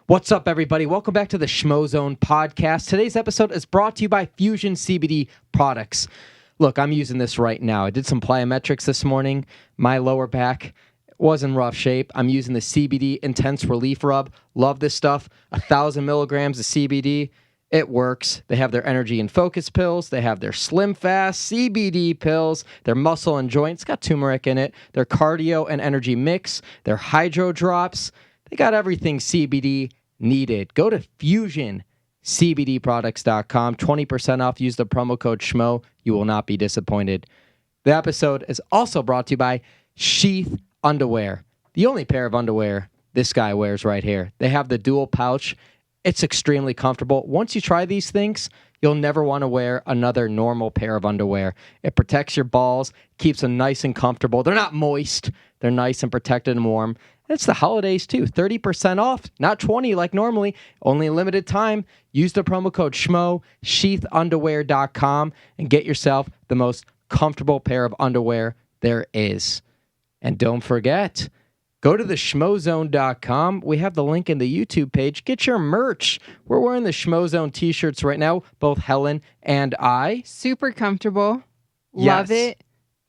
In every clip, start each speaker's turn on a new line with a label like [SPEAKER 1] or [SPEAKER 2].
[SPEAKER 1] What's up, everybody? Welcome back to the Schmozone podcast. Today's episode is brought to you by Fusion CBD products. Look, I'm using this right now. I did some plyometrics this morning. My lower back was in rough shape. I'm using the CBD Intense Relief Rub. Love this stuff. 1,000 milligrams of CBD. It works. They have their energy and focus pills. They have their Slim Fast CBD pills, their muscle and joints. Got turmeric in it. Their cardio and energy mix. Their hydro drops. They got everything CBD needed. Go to FusionCBDProducts.com. 20% off. Use the promo code Schmo. You will not be disappointed. The episode is also brought to you by Sheath Underwear. The only pair of underwear this guy wears right here. They have the dual pouch. It's extremely comfortable. Once you try these things, you'll never want to wear another normal pair of underwear. It protects your balls, keeps them nice and comfortable. They're not moist. They're nice and protected and warm. It's the holidays too. 30% off, not 20 like normally. Only a limited time. Use the promo code Schmo, sheathunderwear.com, and get yourself the most comfortable pair of underwear there is. And don't forget, go to the Schmozone.com. We have the link in the YouTube page. Get your merch. We're wearing the Schmozone t-shirts right now, both Helen and I.
[SPEAKER 2] Super comfortable. Love it.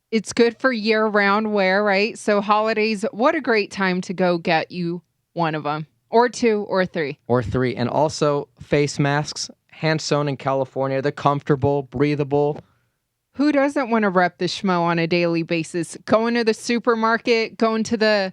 [SPEAKER 2] It's good for year-round wear, right? So holidays, what a great time to go get you one of them. Or two, or three.
[SPEAKER 1] Or three. And also face masks, hand-sewn in California. They're comfortable, breathable.
[SPEAKER 2] Who doesn't want to rep the Schmo on a daily basis? Going to the supermarket, going to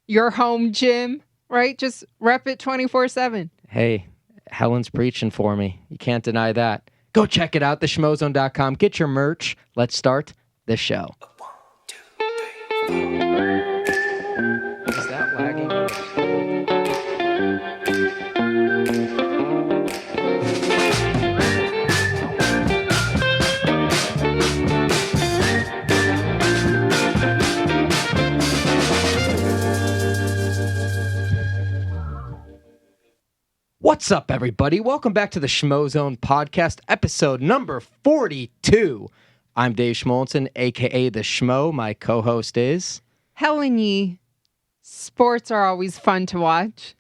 [SPEAKER 2] your home gym, right? Just rep it 24/7.
[SPEAKER 1] Hey, Helen's preaching for me. You can't deny that. Go check it out, theschmozone.com. Get your merch. Let's start the show. 1, 2, 3, 4. Is that lagging? What's up, everybody? Welcome back to the Schmozone podcast, episode number 42. I'm Dave Schmulenson, a.k.a. The Schmo. My co-host is
[SPEAKER 2] Helen Yee. Sports are always fun to watch.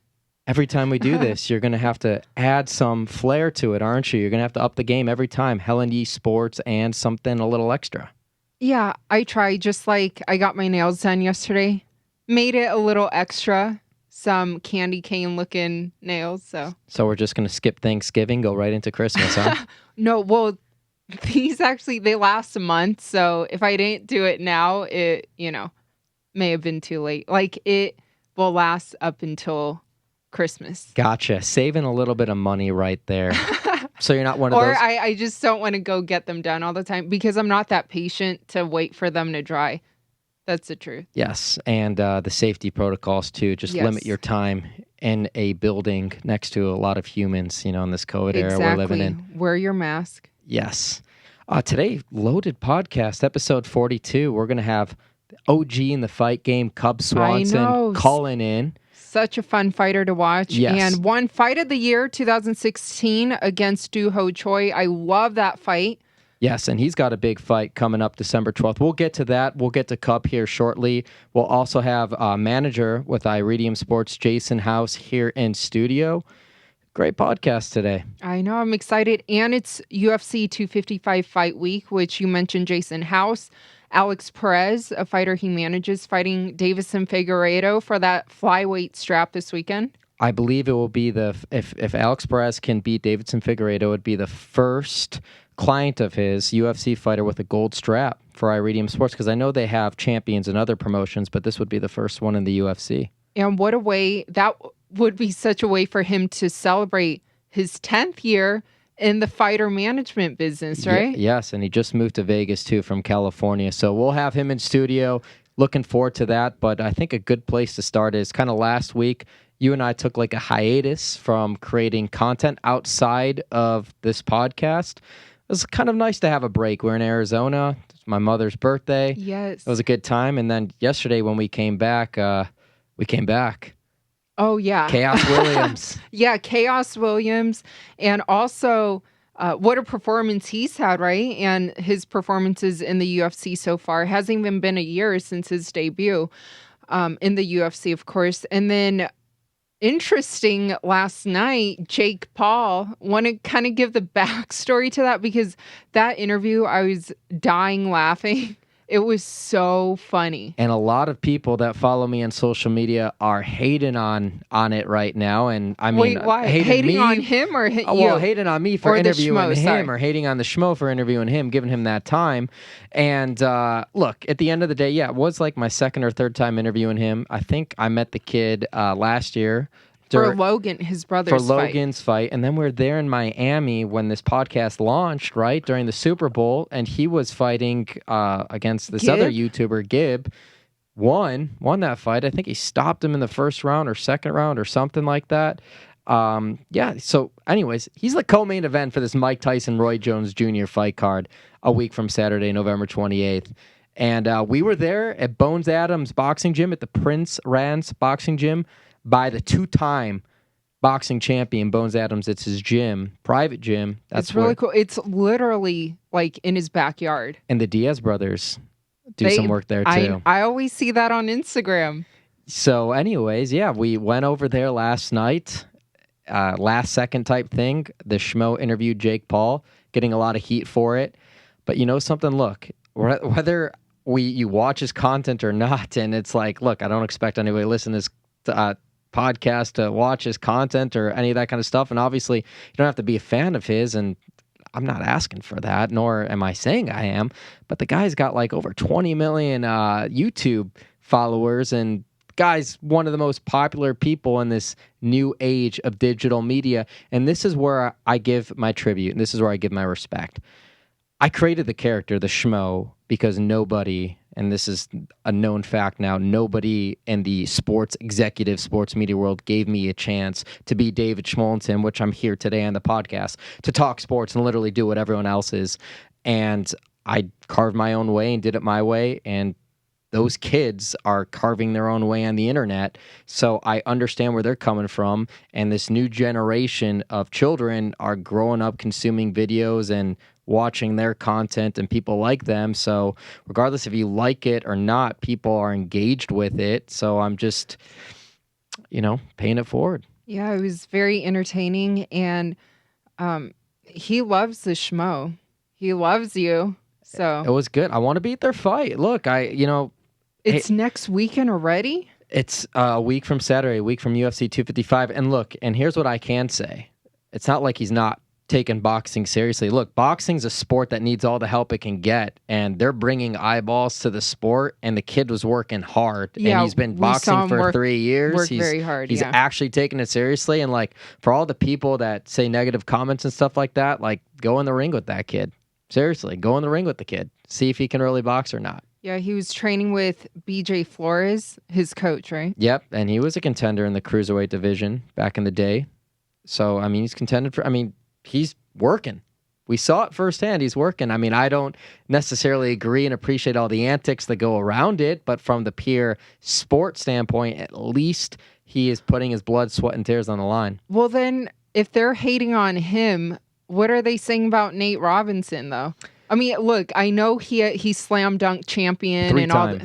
[SPEAKER 1] Every time we do this, you're going to have to add some flair to it, aren't you? You're going to have to up the game every time. Helen Yee Sports and something a little extra.
[SPEAKER 2] Yeah, I try. Just like I got my nails done yesterday. Made it a little extra. Some candy cane looking nails. So
[SPEAKER 1] we're just going to skip Thanksgiving, go right into Christmas, huh?
[SPEAKER 2] No, well, these actually, they last a month. So if I didn't do it now, it, may have been too late. Like it will last up until Christmas.
[SPEAKER 1] Gotcha. Saving a little bit of money right there. So you're not one of those.
[SPEAKER 2] Or I just don't want to go get them done all the time because I'm not that patient to wait for them to dry. That's the truth.
[SPEAKER 1] Yes, and the safety protocols too. Just limit your time in a building next to a lot of humans, in this COVID era we're living in.
[SPEAKER 2] Wear your mask.
[SPEAKER 1] Yes. Today, loaded podcast, episode 42. We're going to have the OG in the fight game, Cub Swanson, calling in.
[SPEAKER 2] Such a fun fighter to watch.
[SPEAKER 1] Yes.
[SPEAKER 2] And won Fight of the Year 2016 against Do Ho Choi. I love that fight.
[SPEAKER 1] Yes, and he's got a big fight coming up December 12th. We'll get to that. We'll get to Cub here shortly. We'll also have manager with Iridium Sports, Jason House, here in studio. Great podcast today.
[SPEAKER 2] I know. I'm excited. And it's UFC 255 fight week, which you mentioned Jason House. Alex Parez, a fighter he manages, fighting Davison Figueiredo for that flyweight strap this weekend.
[SPEAKER 1] I believe it will be if Alex Parez can beat Davison Figueiredo, it would be the first client of his, UFC fighter, with a gold strap for Iridium Sports, because I know they have champions in other promotions, but this would be the first one in the UFC.
[SPEAKER 2] And what a way, that would be such a way for him to celebrate his 10th year in the fighter management business, right?
[SPEAKER 1] Yes, and he just moved to Vegas, too, from California. So we'll have him in studio. Looking forward to that, but I think a good place to start is kind of last week, you and I took like a hiatus from creating content outside of this podcast. It was kind of nice to have a break. We're in Arizona. It's my mother's birthday.
[SPEAKER 2] Yes.
[SPEAKER 1] It was a good time. And then yesterday when we came back. Oh,
[SPEAKER 2] yeah.
[SPEAKER 1] Khaos Williams.
[SPEAKER 2] Yeah, Khaos Williams. And also, what a performance he's had, right? And his performances in the UFC so far. It hasn't even been a year since his debut in the UFC, of course. And then interesting last night, Jake Paul. Want to kind of give the backstory to that because that interview, I was dying laughing. It was so funny.
[SPEAKER 1] And a lot of people that follow me on social media are hating on it right now. And I mean,
[SPEAKER 2] wait, why? Hating on him or you?
[SPEAKER 1] Well, hating on me for
[SPEAKER 2] Or the
[SPEAKER 1] interviewing
[SPEAKER 2] Schmo,
[SPEAKER 1] him,
[SPEAKER 2] sorry.
[SPEAKER 1] or hating on the Schmo for interviewing him, giving him that time. And look, at the end of the day, yeah, it was like my second or third time interviewing him. I think I met the kid last year.
[SPEAKER 2] For Logan, his brother's
[SPEAKER 1] Logan's fight. And then we were there in Miami when this podcast launched, right, during the Super Bowl, and he was fighting against this other YouTuber, Gib. Won that fight. I think he stopped him in the first round or second round or something like that. Yeah, so anyways, he's the co-main event for this Mike Tyson-Roy Jones Jr. fight card a week from Saturday, November 28th. And we were there at Bones Adams Boxing Gym at the Prince Rance Boxing Gym by the two-time boxing champion, Bones Adams. It's his gym, private gym.
[SPEAKER 2] It's really cool. It's literally like in his backyard.
[SPEAKER 1] And the Diaz brothers do some work there too.
[SPEAKER 2] I always see that on Instagram.
[SPEAKER 1] So anyways, yeah, we went over there last night, last second type thing. The Schmo interviewed Jake Paul, getting a lot of heat for it. But you know something? Look, whether you watch his content or not, and it's like, look, I don't expect anybody to listen to this podcast to watch his content or any of that kind of stuff. And obviously, you don't have to be a fan of his, and I'm not asking for that, nor am I saying I am. But the guy's got like over 20 million YouTube followers, and guy's one of the most popular people in this new age of digital media. And this is where I give my tribute, and this is where I give my respect. I created the character, the Schmo, because nobody, and this is a known fact now, nobody in the sports media world gave me a chance to be David Schmulenson, which I'm here today on the podcast, to talk sports and literally do what everyone else is. And I carved my own way and did it my way, and those kids are carving their own way on the internet. So I understand where they're coming from, and this new generation of children are growing up consuming videos and watching their content, and people like them. So regardless if you like it or not, people are engaged with it. So I'm just, paying it forward.
[SPEAKER 2] Yeah, it was very entertaining, and he loves the Schmo. He loves you. So
[SPEAKER 1] it was good. I want to beat their fight. Look,
[SPEAKER 2] it's next weekend already?
[SPEAKER 1] It's a week from Saturday, a week from UFC 255. And look, and here's what I can say. It's not like he's not taking boxing seriously. Look, boxing's a sport that needs all the help it can get, and they're bringing eyeballs to the sport, and the kid was working hard.
[SPEAKER 2] Yeah,
[SPEAKER 1] and he's been boxing for 3 years.
[SPEAKER 2] He's very hard.
[SPEAKER 1] He's actually taking it seriously, and like for all the people that say negative comments and stuff like that, like go in the ring with that kid. Seriously, go in the ring with the kid. See if he can really box or not.
[SPEAKER 2] Yeah, he was training with BJ Flores, his coach, right?
[SPEAKER 1] Yep, and he was a contender in the cruiserweight division back in the day. So, I mean, he's contended for, he's working. We saw it firsthand. He's working. I don't necessarily agree and appreciate all the antics that go around it, but from the pure sport standpoint, at least he is putting his blood, sweat, and tears on the line.
[SPEAKER 2] Well, then, if they're hating on him, what are they saying about Nate Robinson, though? Look, I know he's slam dunk champion and all.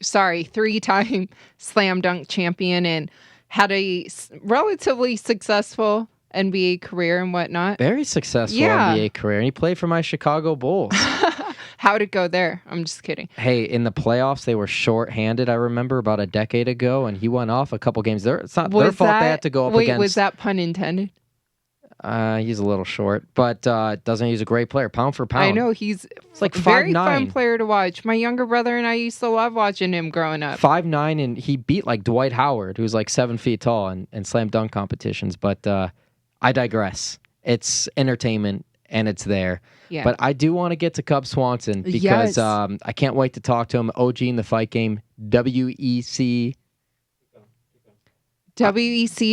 [SPEAKER 2] 3-time slam dunk champion and had a relatively successful NBA career and whatnot.
[SPEAKER 1] Very successful NBA career, and he played for my Chicago Bulls.
[SPEAKER 2] How'd it go there? I'm just kidding.
[SPEAKER 1] Hey, in the playoffs, they were short-handed, I remember, about a decade ago, and he went off a couple games. It's not their fault they had to go up against...
[SPEAKER 2] Wait, was that pun intended?
[SPEAKER 1] He's a little short, but he's a great player, pound for pound.
[SPEAKER 2] I know, he's
[SPEAKER 1] like
[SPEAKER 2] a very fun player to watch. My younger brother and I used to love watching him growing up.
[SPEAKER 1] 5'9", and he beat like Dwight Howard, who's like 7 feet tall in slam dunk competitions. But I digress. It's entertainment, and it's there.
[SPEAKER 2] Yeah.
[SPEAKER 1] But I do want to get to Cub Swanson because I can't wait to talk to him. OG in the fight game, WEC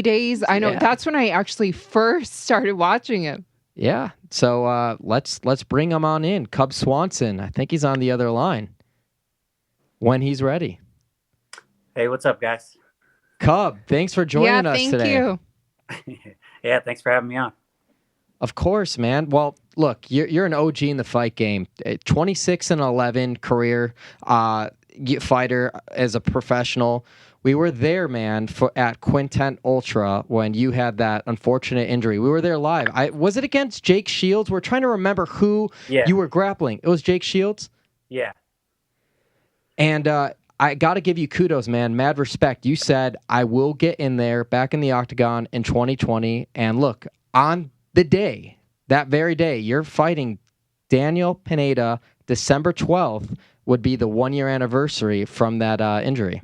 [SPEAKER 2] days. I know that's when I actually first started watching him.
[SPEAKER 1] Yeah. So let's bring him on in. Cub Swanson. I think he's on the other line when he's ready.
[SPEAKER 3] Hey, what's up, guys?
[SPEAKER 1] Cub, thanks for joining us today.
[SPEAKER 2] Thank you.
[SPEAKER 3] Yeah, thanks for having me on.
[SPEAKER 1] Of course, man. Well, look, you're an OG in the fight game. 26-11 career fighter as a professional. We were there, man, at Quintet Ultra when you had that unfortunate injury. We were there live. Was it against Jake Shields? We're trying to remember who
[SPEAKER 3] Yeah.
[SPEAKER 1] you were grappling. It was Jake Shields?
[SPEAKER 3] Yeah.
[SPEAKER 1] And I got to give you kudos, man. Mad respect. You said, I will get in there back in the octagon in 2020. And look, on the day, that very day, you're fighting Daniel Pineda. December 12th would be the 1-year anniversary from that injury.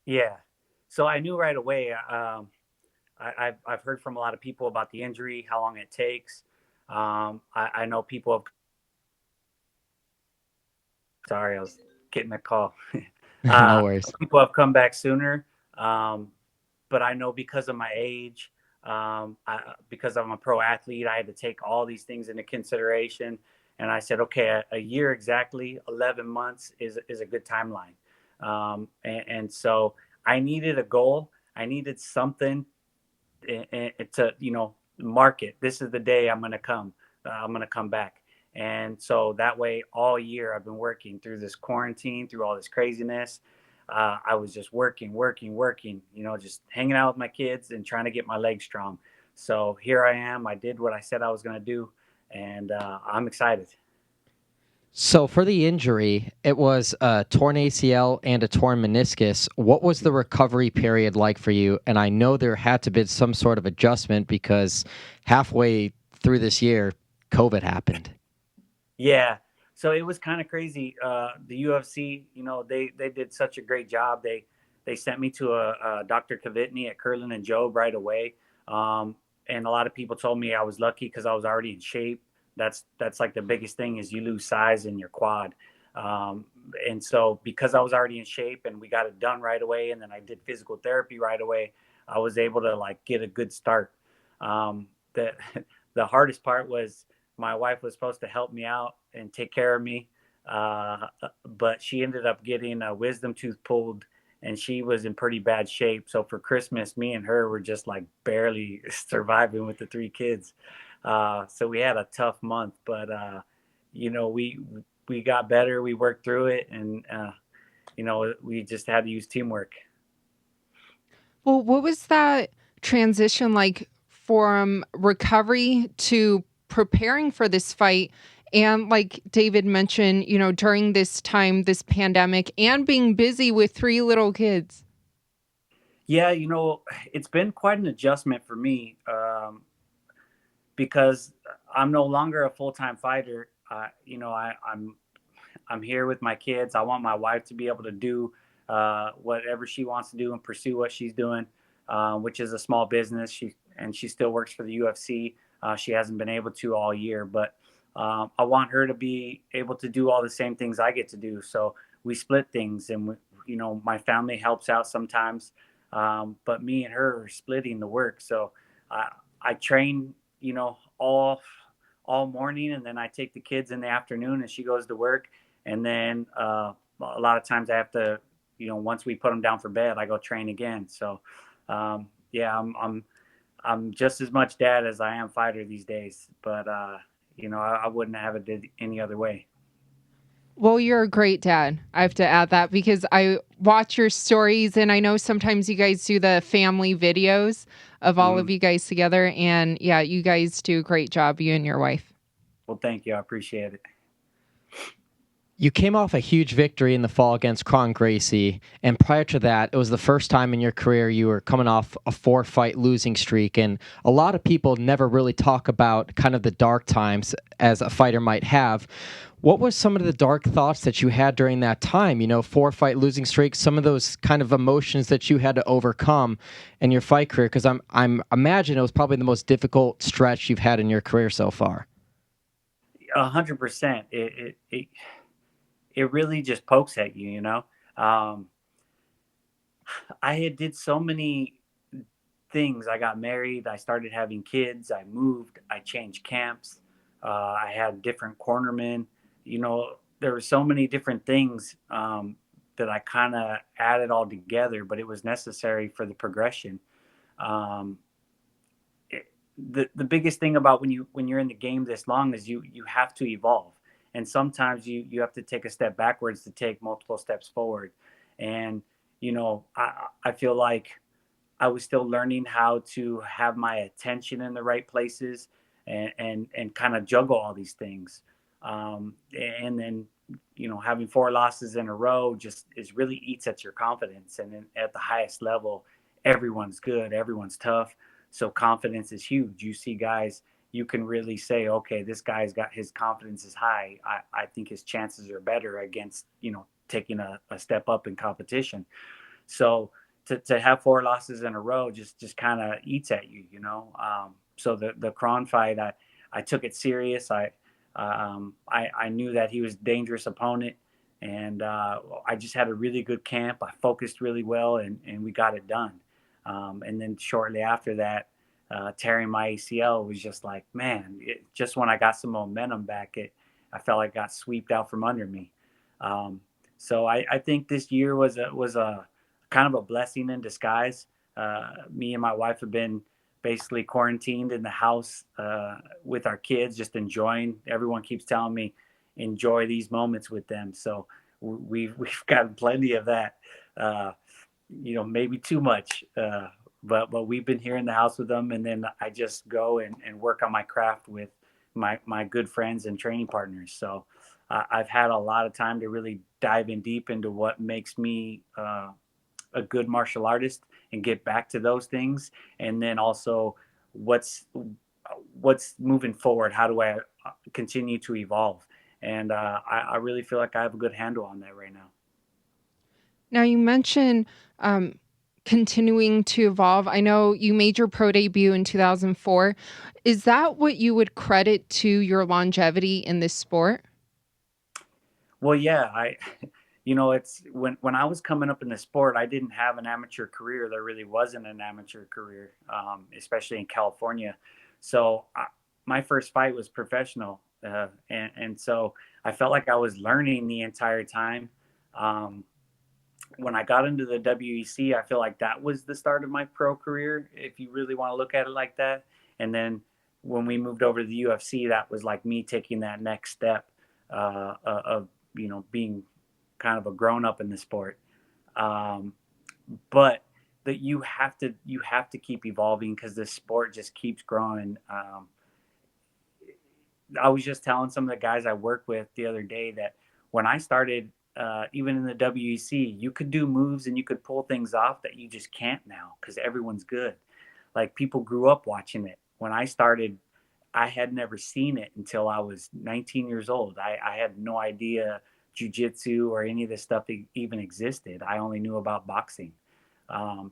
[SPEAKER 3] Yeah. So I knew right away. I've heard from a lot of people about the injury, how long it takes. I know people have. Sorry, I was getting a call.
[SPEAKER 1] No worries.
[SPEAKER 3] People have come back sooner, but I know because of my age, because I'm a pro athlete, I had to take all these things into consideration. And I said, okay, a year exactly, 11 months is a good timeline. And so I needed a goal. I needed something to, mark it. This is the day I'm going to come. I'm going to come back. And so that way, all year I've been working through this quarantine, through all this craziness. I was just working, just hanging out with my kids and trying to get my legs strong. So here I am. I did what I said I was going to do, and I'm excited.
[SPEAKER 1] So for the injury, it was a torn ACL and a torn meniscus. What was the recovery period like for you? And I know there had to be some sort of adjustment because halfway through this year, COVID happened.
[SPEAKER 3] Yeah. So it was kind of crazy. The UFC, they did such a great job. They sent me to a Dr. Kavitny at Curlin and Job right away. And a lot of people told me I was lucky because I was already in shape. That's like the biggest thing is you lose size in your quad. And so because I was already in shape and we got it done right away, and then I did physical therapy right away, I was able to like get a good start. The the hardest part was my wife was supposed to help me out and take care of me, but she ended up getting a wisdom tooth pulled, and she was in pretty bad shape. So for Christmas, me and her were just like barely surviving with the 3 kids. So we had a tough month, but we got better. We worked through it, and we just had to use teamwork.
[SPEAKER 2] Well, what was that transition like from recovery to preparing for this fight? And like David mentioned, during this time, this pandemic, and being busy with 3 little kids.
[SPEAKER 3] Yeah, it's been quite an adjustment for me because I'm no longer a full-time fighter. I'm here with my kids. I want my wife to be able to do whatever she wants to do and pursue what she's doing, which is a small business. She still works for the UFC. She hasn't been able to all year, but I want her to be able to do all the same things I get to do. So we split things, and my family helps out sometimes, but me and her are splitting the work. So I train, all morning, and then I take the kids in the afternoon, and she goes to work. And then a lot of times I have to, once we put them down for bed, I go train again. So, yeah, I'm just as much dad as I am fighter these days. But I wouldn't have it any other way.
[SPEAKER 2] Well, you're a great dad. I have to add that because I watch your stories, and I know sometimes you guys do the family videos of all of you guys together. And yeah, you guys do a great job, you and your wife.
[SPEAKER 3] Well, thank you. I appreciate it.
[SPEAKER 1] You came off a huge victory in the fall against Kron Gracie, and prior to that, it was the first time in your career you were coming off a 4-fight losing streak, and a lot of people never really talk about kind of the dark times as a fighter might have. What was some of the dark thoughts that you had during that time? 4-fight losing streak, some of those kind of emotions that you had to overcome in your fight career, because I'm imagine it was probably the most difficult stretch you've had in your career so far.
[SPEAKER 3] 100%. It really just pokes at you, I had did so many things. I got married. I started having kids. I moved. I changed camps. I had different cornermen. There were so many different things that I kind of added all together, but it was necessary for the progression. The biggest thing about when you're in the game this long is you have to evolve. And sometimes you have to take a step backwards to take multiple steps forward. And I feel like I was still learning how to have my attention in the right places and kind of juggle all these things. And then, having 4 losses in a row just is really eats at your confidence. And then at the highest level, everyone's good, everyone's tough. So confidence is huge. You see guys, you can really say, okay, this guy's got his confidence is high. I think his chances are better against, taking a step up in competition. So to have 4 losses in a row just kind of eats at you. So the Kron fight, I took it serious. I knew that he was a dangerous opponent, and I just had a really good camp. I focused really well, and we got it done. And then shortly after that, tearing my ACL was just like, man, just when I got some momentum back, I felt like it got swept out from under me. So I think this year was a kind of a blessing in disguise. Me and my wife have been basically quarantined in the house with our kids, just enjoying. Everyone keeps telling me enjoy these moments with them, so we've gotten plenty of that. Maybe too much, but we've been here in the house with them, and then I just go and work on my craft with my good friends and training partners. So I've had a lot of time to really dive in deep into what makes me a good martial artist and get back to those things, and then also what's moving forward. How do I continue to evolve? And I really feel like I have a good handle on that right now.
[SPEAKER 2] Now, you mentioned continuing to evolve. I know you made your pro debut in 2004. Is that what you would credit to your longevity in this sport?
[SPEAKER 3] Well, yeah, it's when I was coming up in the sport, I didn't have an amateur career. There really wasn't an amateur career, especially in California. So my first fight was professional, and so I felt like I was learning the entire time. Um, when I got into the WEC, I feel like that was the start of my pro career, if you really want to look at it like that. And then when we moved over to the UFC, that was like me taking that next step of being kind of a grown up in the sport. Um, but that you have to keep evolving because this sport just keeps growing. I was just telling some of the guys I work with the other day that when I started, even in the WEC, you could do moves and you could pull things off that you just can't now because everyone's good. Like people grew up watching it. When I started, I had never seen it until I was 19 years old. I had no idea jujitsu or any of this stuff even existed. I only knew about boxing.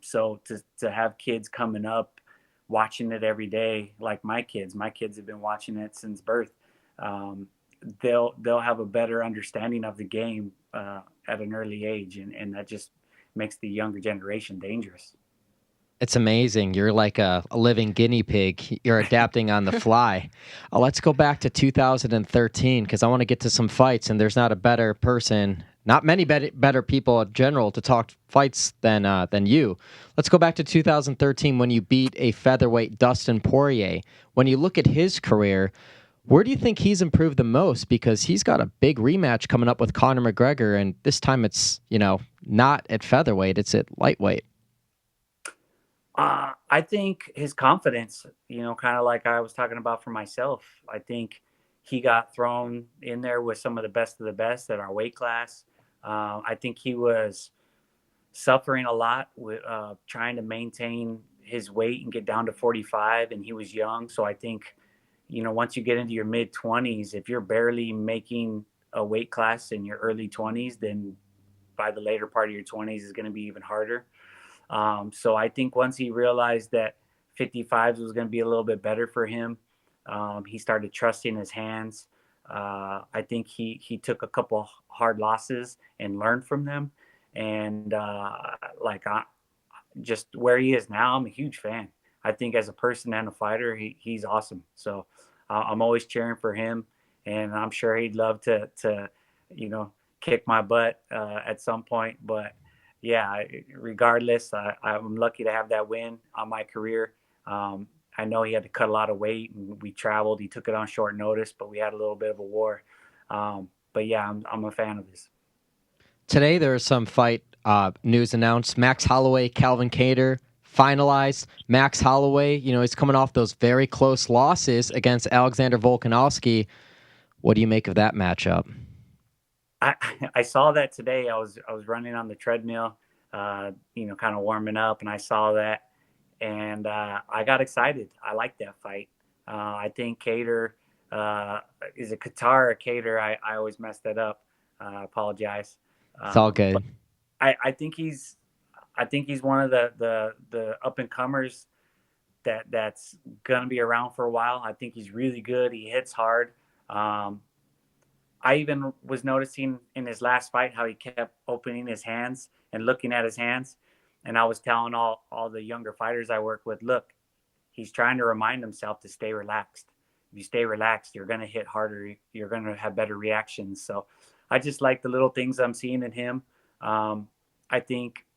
[SPEAKER 3] So to have kids coming up watching it every day, like my kids have been watching it since birth. Um, they'll have a better understanding of the game at an early age, and that just makes the younger generation dangerous.
[SPEAKER 1] It's amazing. You're like a living guinea pig. You're adapting on the fly. Let's go back to 2013 because I want to get to some fights, and there's not a better person, not many better people in general to talk fights than you. Let's go back to 2013 when you beat a featherweight Dustin Poirier. When you look at his career, where do you think he's improved the most? Because he's got a big rematch coming up with Conor McGregor, and this time it's not at featherweight, it's at lightweight.
[SPEAKER 3] I think his confidence, kind of like I was talking about for myself. I think he got thrown in there with some of the best at our weight class. I think he was suffering a lot with trying to maintain his weight and get down to 45, and he was young. So I think, once you get into your mid 20s, if you're barely making a weight class in your early 20s, then by the later part of your 20s is going to be even harder. So I think once he realized that 55s was going to be a little bit better for him, he started trusting his hands. I think he took a couple hard losses and learned from them. And just where he is now, I'm a huge fan. I think as a person and a fighter, he's awesome. So I'm always cheering for him, and I'm sure he'd love to you know kick my butt at some point. But yeah, regardless, I'm lucky to have that win on my career. I know he had to cut a lot of weight, and we traveled. He took it on short notice, but we had a little bit of a war. But yeah, I'm a fan of his.
[SPEAKER 1] Today there is some fight news announced. Max Holloway, Calvin Kattar finalized. Max Holloway, he's coming off those very close losses against Alexander Volkanovski. What do you make of that matchup?
[SPEAKER 3] I saw that today. I was running on the treadmill, kind of warming up, and I saw that, and I got excited. I like that fight. I think Kattar is it Qatar or Kattar? I always mess that up. I apologize.
[SPEAKER 1] It's all good.
[SPEAKER 3] I think he's one of the up and comers that's gonna be around for a while. I think he's really good. He hits hard. I even was noticing in his last fight how he kept opening his hands and looking at his hands. And I was telling all the younger fighters I work with, look, he's trying to remind himself to stay relaxed. If you stay relaxed, you're going to hit harder. You're going to have better reactions. So I just like the little things I'm seeing in him. I think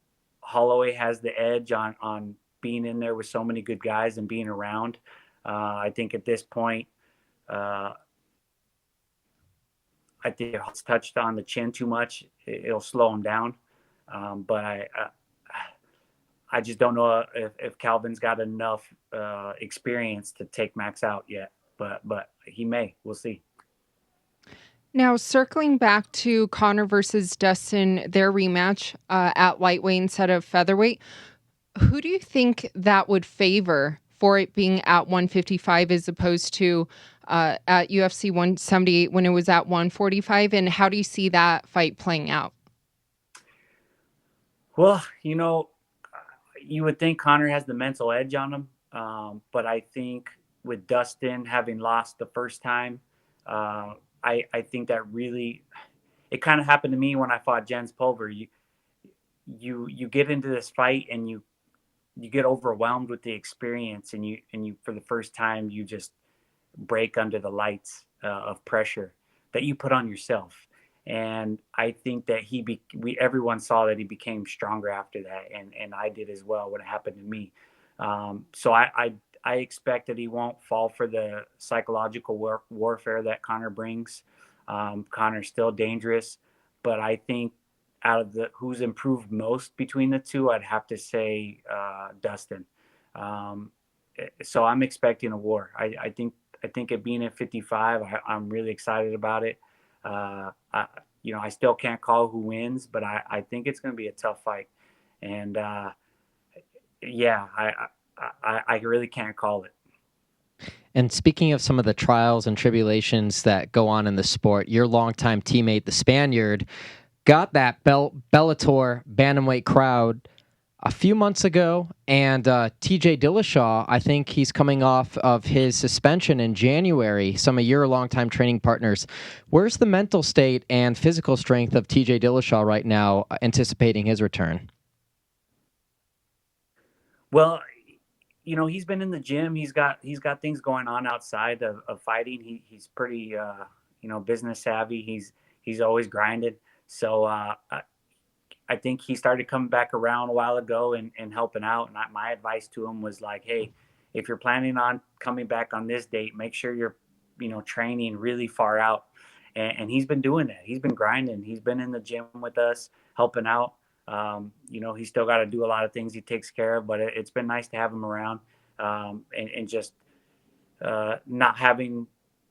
[SPEAKER 3] Holloway has the edge on being in there with so many good guys and being around. I think at this point, I think if it's touched on the chin too much, it'll slow him down. But I just don't know if Calvin's got enough experience to take Max out yet. But he may. We'll see.
[SPEAKER 2] Now, circling back to Conor versus Dustin, their rematch at lightweight instead of featherweight, who do you think that would favor for it being at 155 as opposed to at UFC 178 when it was at 145? And how do you see that fight playing out?
[SPEAKER 3] Well, you would think Conor has the mental edge on him. But I think with Dustin having lost the first time, I think that really, it kind of happened to me when I fought Jens Pulver. You get into this fight and you get overwhelmed with the experience, and you for the first time you just break under the lights of pressure that you put on yourself. And I think that everyone saw that he became stronger after that, and I did as well when it happened to me. So I expect that he won't fall for the psychological warfare that Conor brings. Conor's still dangerous, but I think out of who's improved most between the two, I'd have to say Dustin. So I'm expecting a war. I think it being at 55, I'm really excited about it. I still can't call who wins, but I think it's going to be a tough fight. And I really can't call it.
[SPEAKER 1] And speaking of some of the trials and tribulations that go on in the sport, your longtime teammate, the Spaniard, got that Bellator bantamweight crowd a few months ago, and TJ Dillashaw, I think he's coming off of his suspension in January, some of your longtime training partners. Where's the mental state and physical strength of TJ Dillashaw right now, anticipating his return?
[SPEAKER 3] Well, he's been in the gym. He's got things going on outside of fighting. He's pretty, business savvy. He's always grinded. So I think he started coming back around a while ago and helping out. And my advice to him was like, hey, if you're planning on coming back on this date, make sure you're, training really far out. And he's been doing that. He's been grinding. He's been in the gym with us, helping out. He's still got to do a lot of things he takes care of, but it's been nice to have him around and just not having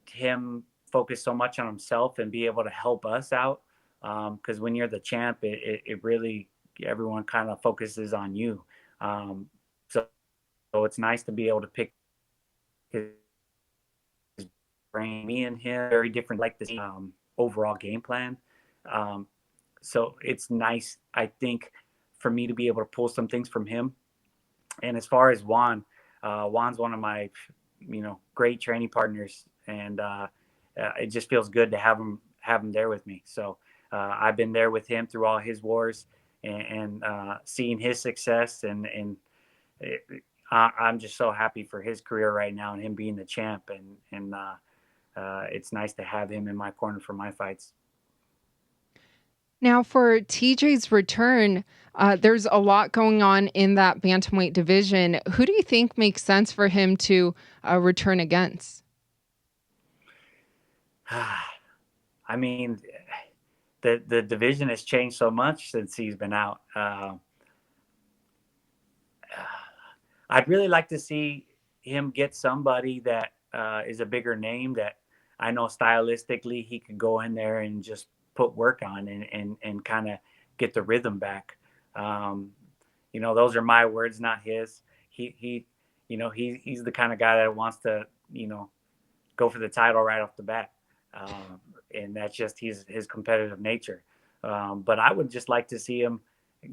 [SPEAKER 3] him focus so much on himself and be able to help us out. Because when you're the champ, it really, everyone kind of focuses on you. So it's nice to be able to pick his brain. Me and him, very different, like this overall game plan. So it's nice, I think, for me to be able to pull some things from him. And as far as Juan's one of my, great training partners, and it just feels good to have him there with me. So I've been there with him through all his wars and seeing his success, and I'm just so happy for his career right now and him being the champ. And it's nice to have him in my corner for my fights.
[SPEAKER 2] Now, for TJ's return, there's a lot going on in that bantamweight division. Who do you think makes sense for him to return against?
[SPEAKER 3] I mean, the division has changed so much since he's been out. I'd really like to see him get somebody that is a bigger name that I know stylistically he could go in there and just put work on and kind of get the rhythm back. Those are my words, not his. He's the kind of guy that wants to, go for the title right off the bat. And that's just his competitive nature. But I would just like to see him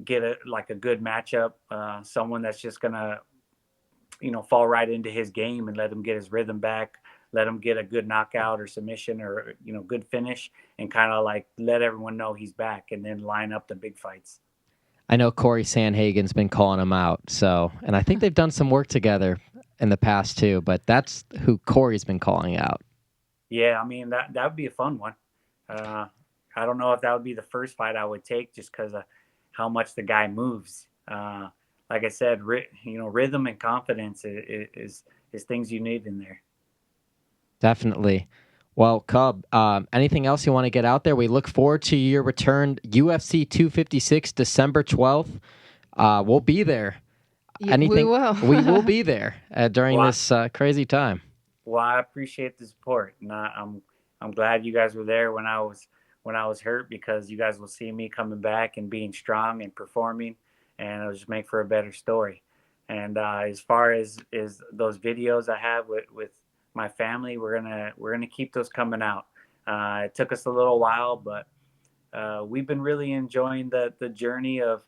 [SPEAKER 3] get a good matchup, someone that's just going to, fall right into his game and let him get his rhythm back, let him get a good knockout or submission or, good finish, and kind of let everyone know he's back, and then line up the big fights.
[SPEAKER 1] I know Corey Sandhagen's been calling him out, and I think they've done some work together in the past too, but that's who Corey's been calling out.
[SPEAKER 3] Yeah, I mean, that would be a fun one. I don't know if that would be the first fight I would take just because of how much the guy moves. Like I said, rhythm and confidence is things you need in there.
[SPEAKER 1] Definitely. Well, Cub, anything else you want to get out there? We look forward to your return, UFC 256, December 12th. We'll be there.
[SPEAKER 2] Yeah, we will.
[SPEAKER 1] We will be there during this crazy time.
[SPEAKER 3] Well, I appreciate the support, and I'm glad you guys were there when I was hurt, because you guys will see me coming back and being strong and performing, and it'll just make for a better story. And as far as those videos I have with my family, we're gonna keep those coming out. It took us a little while, but we've been really enjoying the journey of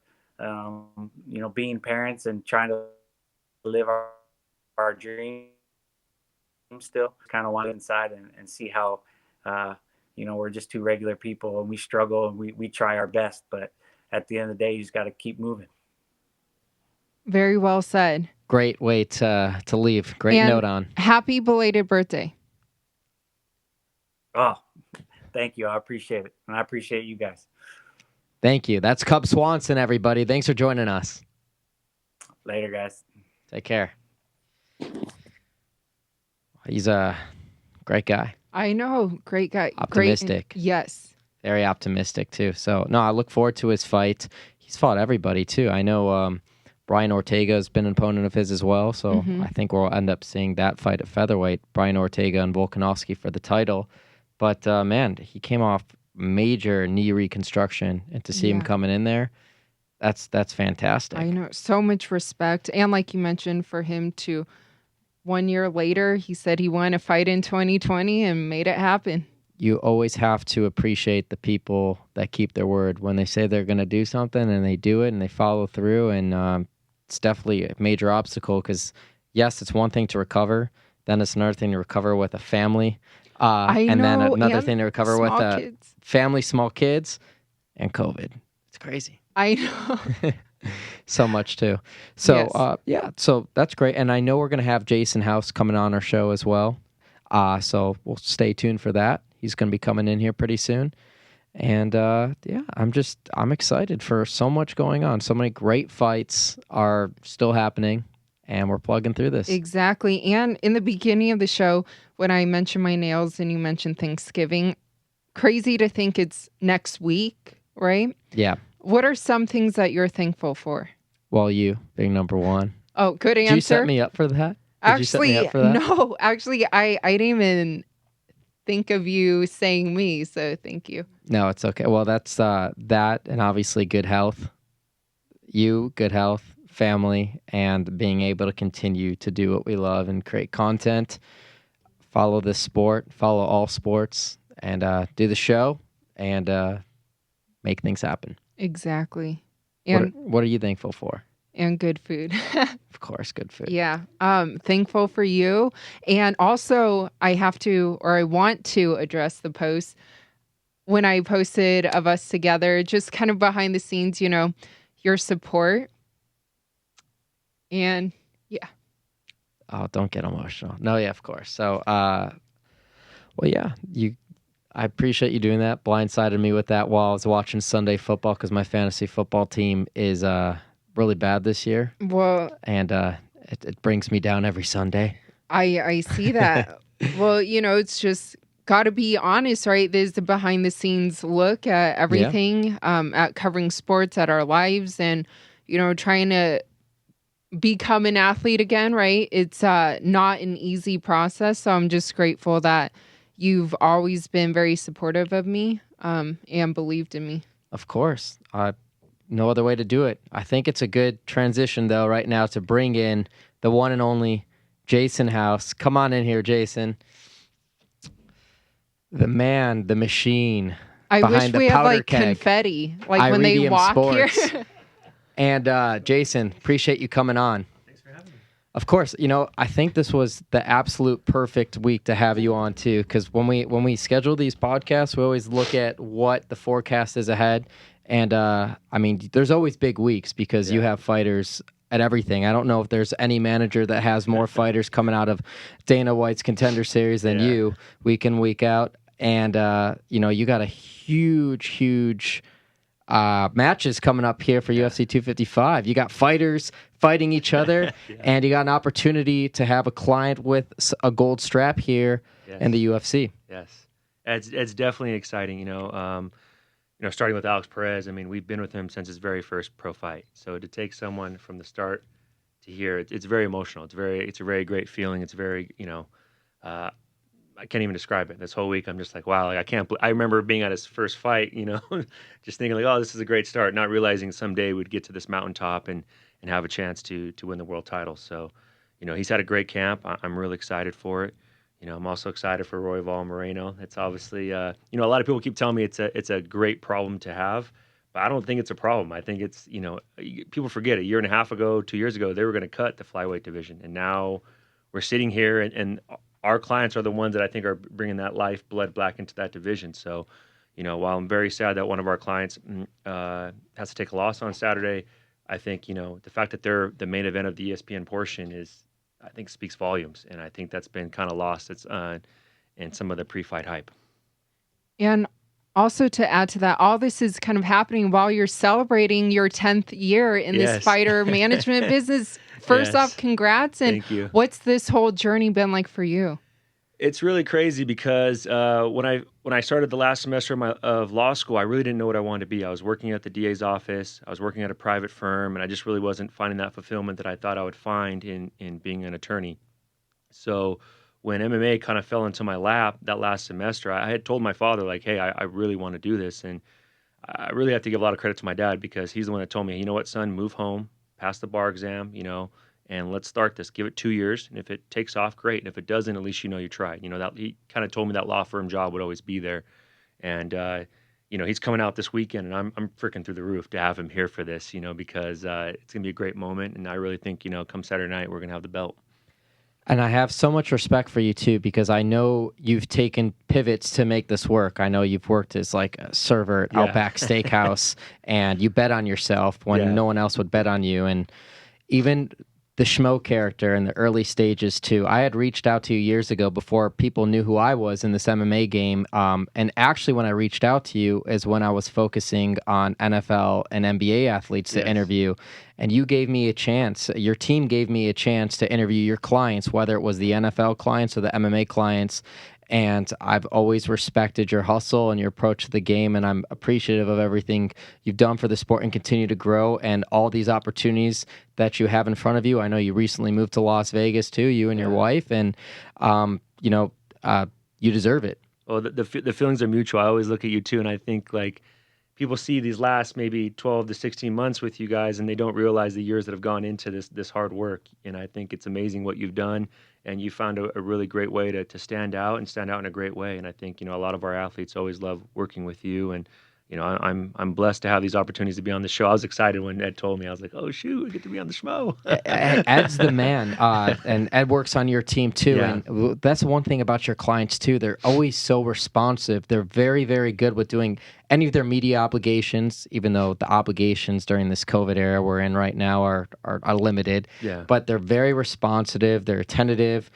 [SPEAKER 3] being parents and trying to live our dreams. Still kind of want inside and see how we're just two regular people, and we struggle and we try our best, but at the end of the day, you just got to keep moving.
[SPEAKER 2] Very well said.
[SPEAKER 1] Great way to leave. Great note on.
[SPEAKER 2] Happy belated birthday.
[SPEAKER 3] Oh, thank you. I appreciate it. And I appreciate you guys.
[SPEAKER 1] Thank you. That's Cub Swanson, everybody. Thanks for joining us.
[SPEAKER 3] Later, guys.
[SPEAKER 1] Take care. He's a great guy.
[SPEAKER 2] I know. Great guy.
[SPEAKER 1] Optimistic.
[SPEAKER 2] Yes.
[SPEAKER 1] Very optimistic, too. So, no, I look forward to his fight. He's fought everybody, too. I know Brian Ortega has been an opponent of his as well, so I think we'll end up seeing that fight at featherweight, Brian Ortega and Volkanovski for the title. But, man, he came off major knee reconstruction, and to see him coming in there, that's fantastic.
[SPEAKER 2] I know. So much respect. And like you mentioned, for him to, 1 year later, he said he wanted to fight in 2020 and made it happen.
[SPEAKER 1] You always have to appreciate the people that keep their word. When they say they're going to do something and they do it and they follow through, and it's definitely a major obstacle because, yes, it's one thing to recover. Then it's another thing to recover with a family. Then another thing to recover with family, small kids, and COVID. It's crazy.
[SPEAKER 2] I know.
[SPEAKER 1] So much, too. So, so that's great. And I know we're going to have Jason House coming on our show as well. So we'll stay tuned for that. He's going to be coming in here pretty soon. And, I'm excited for so much going on. So many great fights are still happening, and we're plugging through this.
[SPEAKER 2] Exactly. And in the beginning of the show, when I mentioned my nails and you mentioned Thanksgiving, crazy to think it's next week, right?
[SPEAKER 1] Yeah.
[SPEAKER 2] What are some things that you're thankful for?
[SPEAKER 1] Well, you being number one.
[SPEAKER 2] Oh, good answer.
[SPEAKER 1] Did you set me up for that?
[SPEAKER 2] No. Actually, I didn't even think of you saying me, so thank you.
[SPEAKER 1] No, it's okay. Well, that's that, and obviously good health. You, good health, family, and being able to continue to do what we love and create content, follow this sport, follow all sports, and do the show, and make things happen.
[SPEAKER 2] Exactly. And
[SPEAKER 1] what are you thankful for?
[SPEAKER 2] And good food.
[SPEAKER 1] Of course, good food.
[SPEAKER 2] Yeah. Thankful for you. And also, I want to address the post when I posted of us together, just kind of behind the scenes, your support. And yeah.
[SPEAKER 1] Oh, don't get emotional. No, yeah, of course. So, I appreciate you doing that. Blindsided me with that while I was watching Sunday football because my fantasy football team is really bad this year.
[SPEAKER 2] Well,
[SPEAKER 1] and it brings me down every Sunday.
[SPEAKER 2] I see that. Well, it's just got to be honest, right? There's the behind the scenes look at everything, at covering sports, at our lives, and, trying to become an athlete again, right? It's not an easy process. So I'm just grateful that you've always been very supportive of me and believed in me.
[SPEAKER 1] Of course. No other way to do it. I think it's a good transition, though, right now to bring in the one and only Jason House. Come on in here, Jason. The man, the machine.
[SPEAKER 2] I wish we had like
[SPEAKER 1] keg.
[SPEAKER 2] confetti, like when they walk
[SPEAKER 1] Sports.
[SPEAKER 2] here.
[SPEAKER 1] And Jason, appreciate you coming on.
[SPEAKER 4] Thanks for having me.
[SPEAKER 1] Of course, I think this was the absolute perfect week to have you on too, because when we schedule these podcasts, we always look at what the forecast is ahead. And there's always big weeks because you have fighters at everything. I don't know if there's any manager that has more fighters coming out of Dana White's Contender Series than you, week in, week out. And, you got a huge matches coming up here for UFC 255. You got fighters fighting each other, and you got an opportunity to have a client with a gold strap here in the UFC.
[SPEAKER 4] Yes, it's definitely exciting. Starting with Alex Parez. I mean, we've been with him since his very first pro fight. So to take someone from the start to here, it's very emotional. It's a very great feeling. It's very, I can't even describe it. This whole week, I'm just like, wow, like I remember being at his first fight, just thinking like, oh, this is a great start, not realizing someday we'd get to this mountaintop and have a chance to win the world title. So, he's had a great camp. I'm really excited for it. I'm also excited for Royval Moreno. It's obviously, a lot of people keep telling me it's a great problem to have, but I don't think it's a problem. I think it's, people forget a year and a half ago, 2 years ago, they were going to cut the flyweight division. And now we're sitting here and our clients are the ones that I think are bringing that lifeblood back into that division. So, while I'm very sad that one of our clients has to take a loss on Saturday, I think, the fact that they're the main event of the ESPN portion I think speaks volumes. And I think that's been kind of lost in some of the pre-fight hype.
[SPEAKER 2] And also to add to that, all this is kind of happening while you're celebrating your 10th year in this fighter management business. First off, congrats. And
[SPEAKER 4] thank you.
[SPEAKER 2] What's this whole journey been like for you?
[SPEAKER 4] It's really crazy because when I started the last semester of law school, I really didn't know what I wanted to be. I was working at the DA's office. I was working at a private firm, and I just really wasn't finding that fulfillment that I thought I would find in being an attorney. So when MMA kind of fell into my lap that last semester, I had told my father, like, hey, I really want to do this. And I really have to give a lot of credit to my dad because he's the one that told me, you know what, son, move home, pass the bar exam, and let's start this. Give it 2 years, and if it takes off, great. And if it doesn't, at least you tried. That he kind of told me that law firm job would always be there. And he's coming out this weekend, and I'm freaking through the roof to have him here for this. Because it's gonna be a great moment, and I really think come Saturday night we're gonna have the belt.
[SPEAKER 1] And I have so much respect for you too, because I know you've taken pivots to make this work. I know you've worked as like a server at Outback Steakhouse, and you bet on yourself when no one else would bet on you, and even the Schmo character in the early stages too. I had reached out to you years ago before people knew who I was in this MMA game. And actually when I reached out to you is when I was focusing on NFL and NBA athletes to interview. And you gave me a chance, your team gave me a chance to interview your clients, whether it was the NFL clients or the MMA clients. And I've always respected your hustle and your approach to the game, and I'm appreciative of everything you've done for the sport and continue to grow and all these opportunities that you have in front of you. I know you recently moved to Las Vegas too, you and your wife, and you deserve it.
[SPEAKER 4] Well, the feelings are mutual. I always look at you too, and I think like people see these last maybe 12 to 16 months with you guys, and they don't realize the years that have gone into this hard work. And I think it's amazing what you've done. And you found a really great way to stand out and stand out in a great way. And I think, a lot of our athletes always love working with you. And, I'm blessed to have these opportunities to be on the show. I was excited when Ed told me. I was like, oh, shoot, I get to be on the Schmo.
[SPEAKER 1] Ed's the man. And Ed works on your team, too.
[SPEAKER 4] Yeah.
[SPEAKER 1] And that's one thing about your clients, too. They're always so responsive. They're very, very good with doing any of their media obligations, even though the obligations during this COVID era we're in right now are limited.
[SPEAKER 4] Yeah.
[SPEAKER 1] But they're very responsive. They're attentive.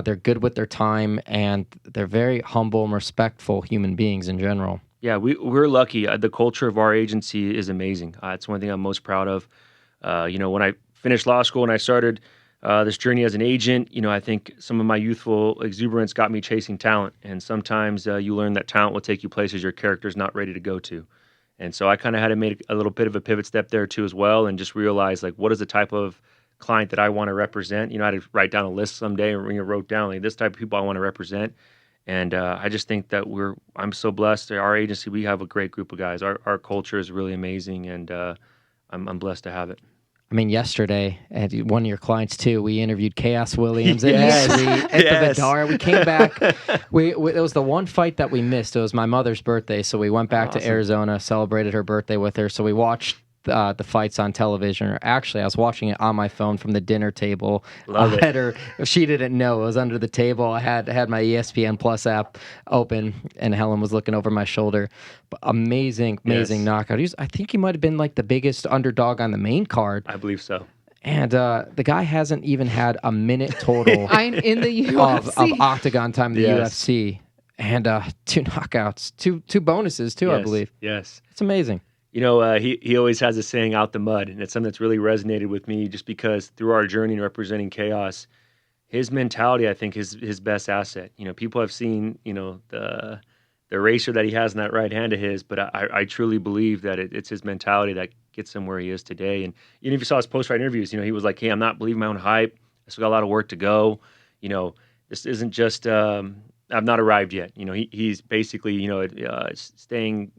[SPEAKER 1] They're good with their time. And they're very humble and respectful human beings in general.
[SPEAKER 4] Yeah, we're lucky. The culture of our agency is amazing. It's one thing I'm most proud of. When I finished law school and I started this journey as an agent, I think some of my youthful exuberance got me chasing talent. And sometimes you learn that talent will take you places your character's not ready to go to. And so I kind of had to make a little bit of a pivot step there too as well, and just realize like, what is the type of client that I want to represent? I had to write down a list someday and wrote down like this type of people I want to represent. And I just think that I'm so blessed. Our agency, we have a great group of guys. Our culture is really amazing, and I'm blessed to have it.
[SPEAKER 1] I mean, yesterday, at one of your clients too, we interviewed Khaos Williams
[SPEAKER 4] Yes.
[SPEAKER 1] at the Vidar. We came back. It was the one fight that we missed. It was my mother's birthday, so we went back to Arizona, celebrated her birthday with her. So we watched the fights on television. Or actually, I was watching it on my phone from the dinner table.
[SPEAKER 4] Love it.
[SPEAKER 1] She didn't know it was under the table. I had my ESPN Plus app open, and Helen was looking over my shoulder. But amazing knockout. I think he might have been like the biggest underdog on the main card.
[SPEAKER 4] I believe so.
[SPEAKER 1] And the guy hasn't even had a minute total
[SPEAKER 2] in the UFC.
[SPEAKER 1] of octagon time in the UFC. And 2 knockouts, two bonuses too,
[SPEAKER 4] yes.
[SPEAKER 1] I believe.
[SPEAKER 4] Yes.
[SPEAKER 1] It's amazing.
[SPEAKER 4] He always has a saying, out the mud, and it's something that's really resonated with me just because through our journey in representing Khaos, his mentality, I think, is his best asset. People have seen, the eraser that he has in that right hand of his, but I truly believe that it's his mentality that gets him where he is today. And even if you saw his post-fight interviews, he was like, hey, I'm not believing my own hype. I still got a lot of work to go. This isn't just, I've not arrived yet. He's basically, staying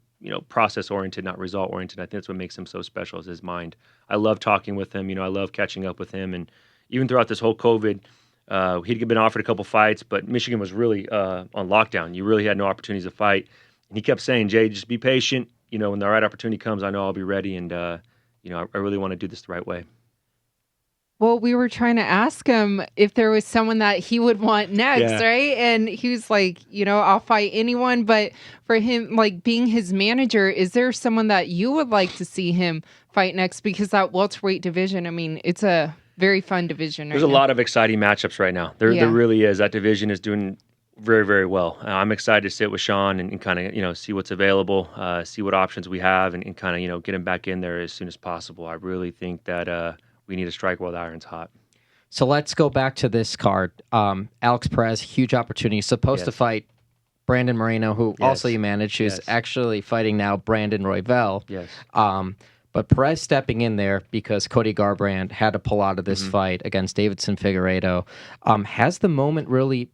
[SPEAKER 4] process-oriented, not result-oriented. I think that's what makes him so special is his mind. I love talking with him. I love catching up with him. And even throughout this whole COVID, he'd been offered a couple fights, but Michigan was really on lockdown. You really had no opportunities to fight. And he kept saying, Jay, just be patient. When the right opportunity comes, I know I'll be ready. And, I really want to do this the right way.
[SPEAKER 2] Well, we were trying to ask him if there was someone that he would want next, right? And he was like, I'll fight anyone. But for him, like being his manager, is there someone that you would like to see him fight next? Because that welterweight division, I mean, it's a very fun division.
[SPEAKER 4] There's a lot of exciting matchups right now. There really is. That division is doing very, very well. I'm excited to sit with Sean and kind of, see what's available, see what options we have, and kind of, get him back in there as soon as possible. I really think that we need to strike while the iron's hot.
[SPEAKER 1] So let's go back to this card. Alex Parez, huge opportunity. Supposed to fight Brandon Moreno, who also you managed, who's actually fighting now Brandon Royval.
[SPEAKER 4] Yes.
[SPEAKER 1] But Parez stepping in there because Cody Garbrandt had to pull out of this fight against Davidson Figueiredo. Has the moment really,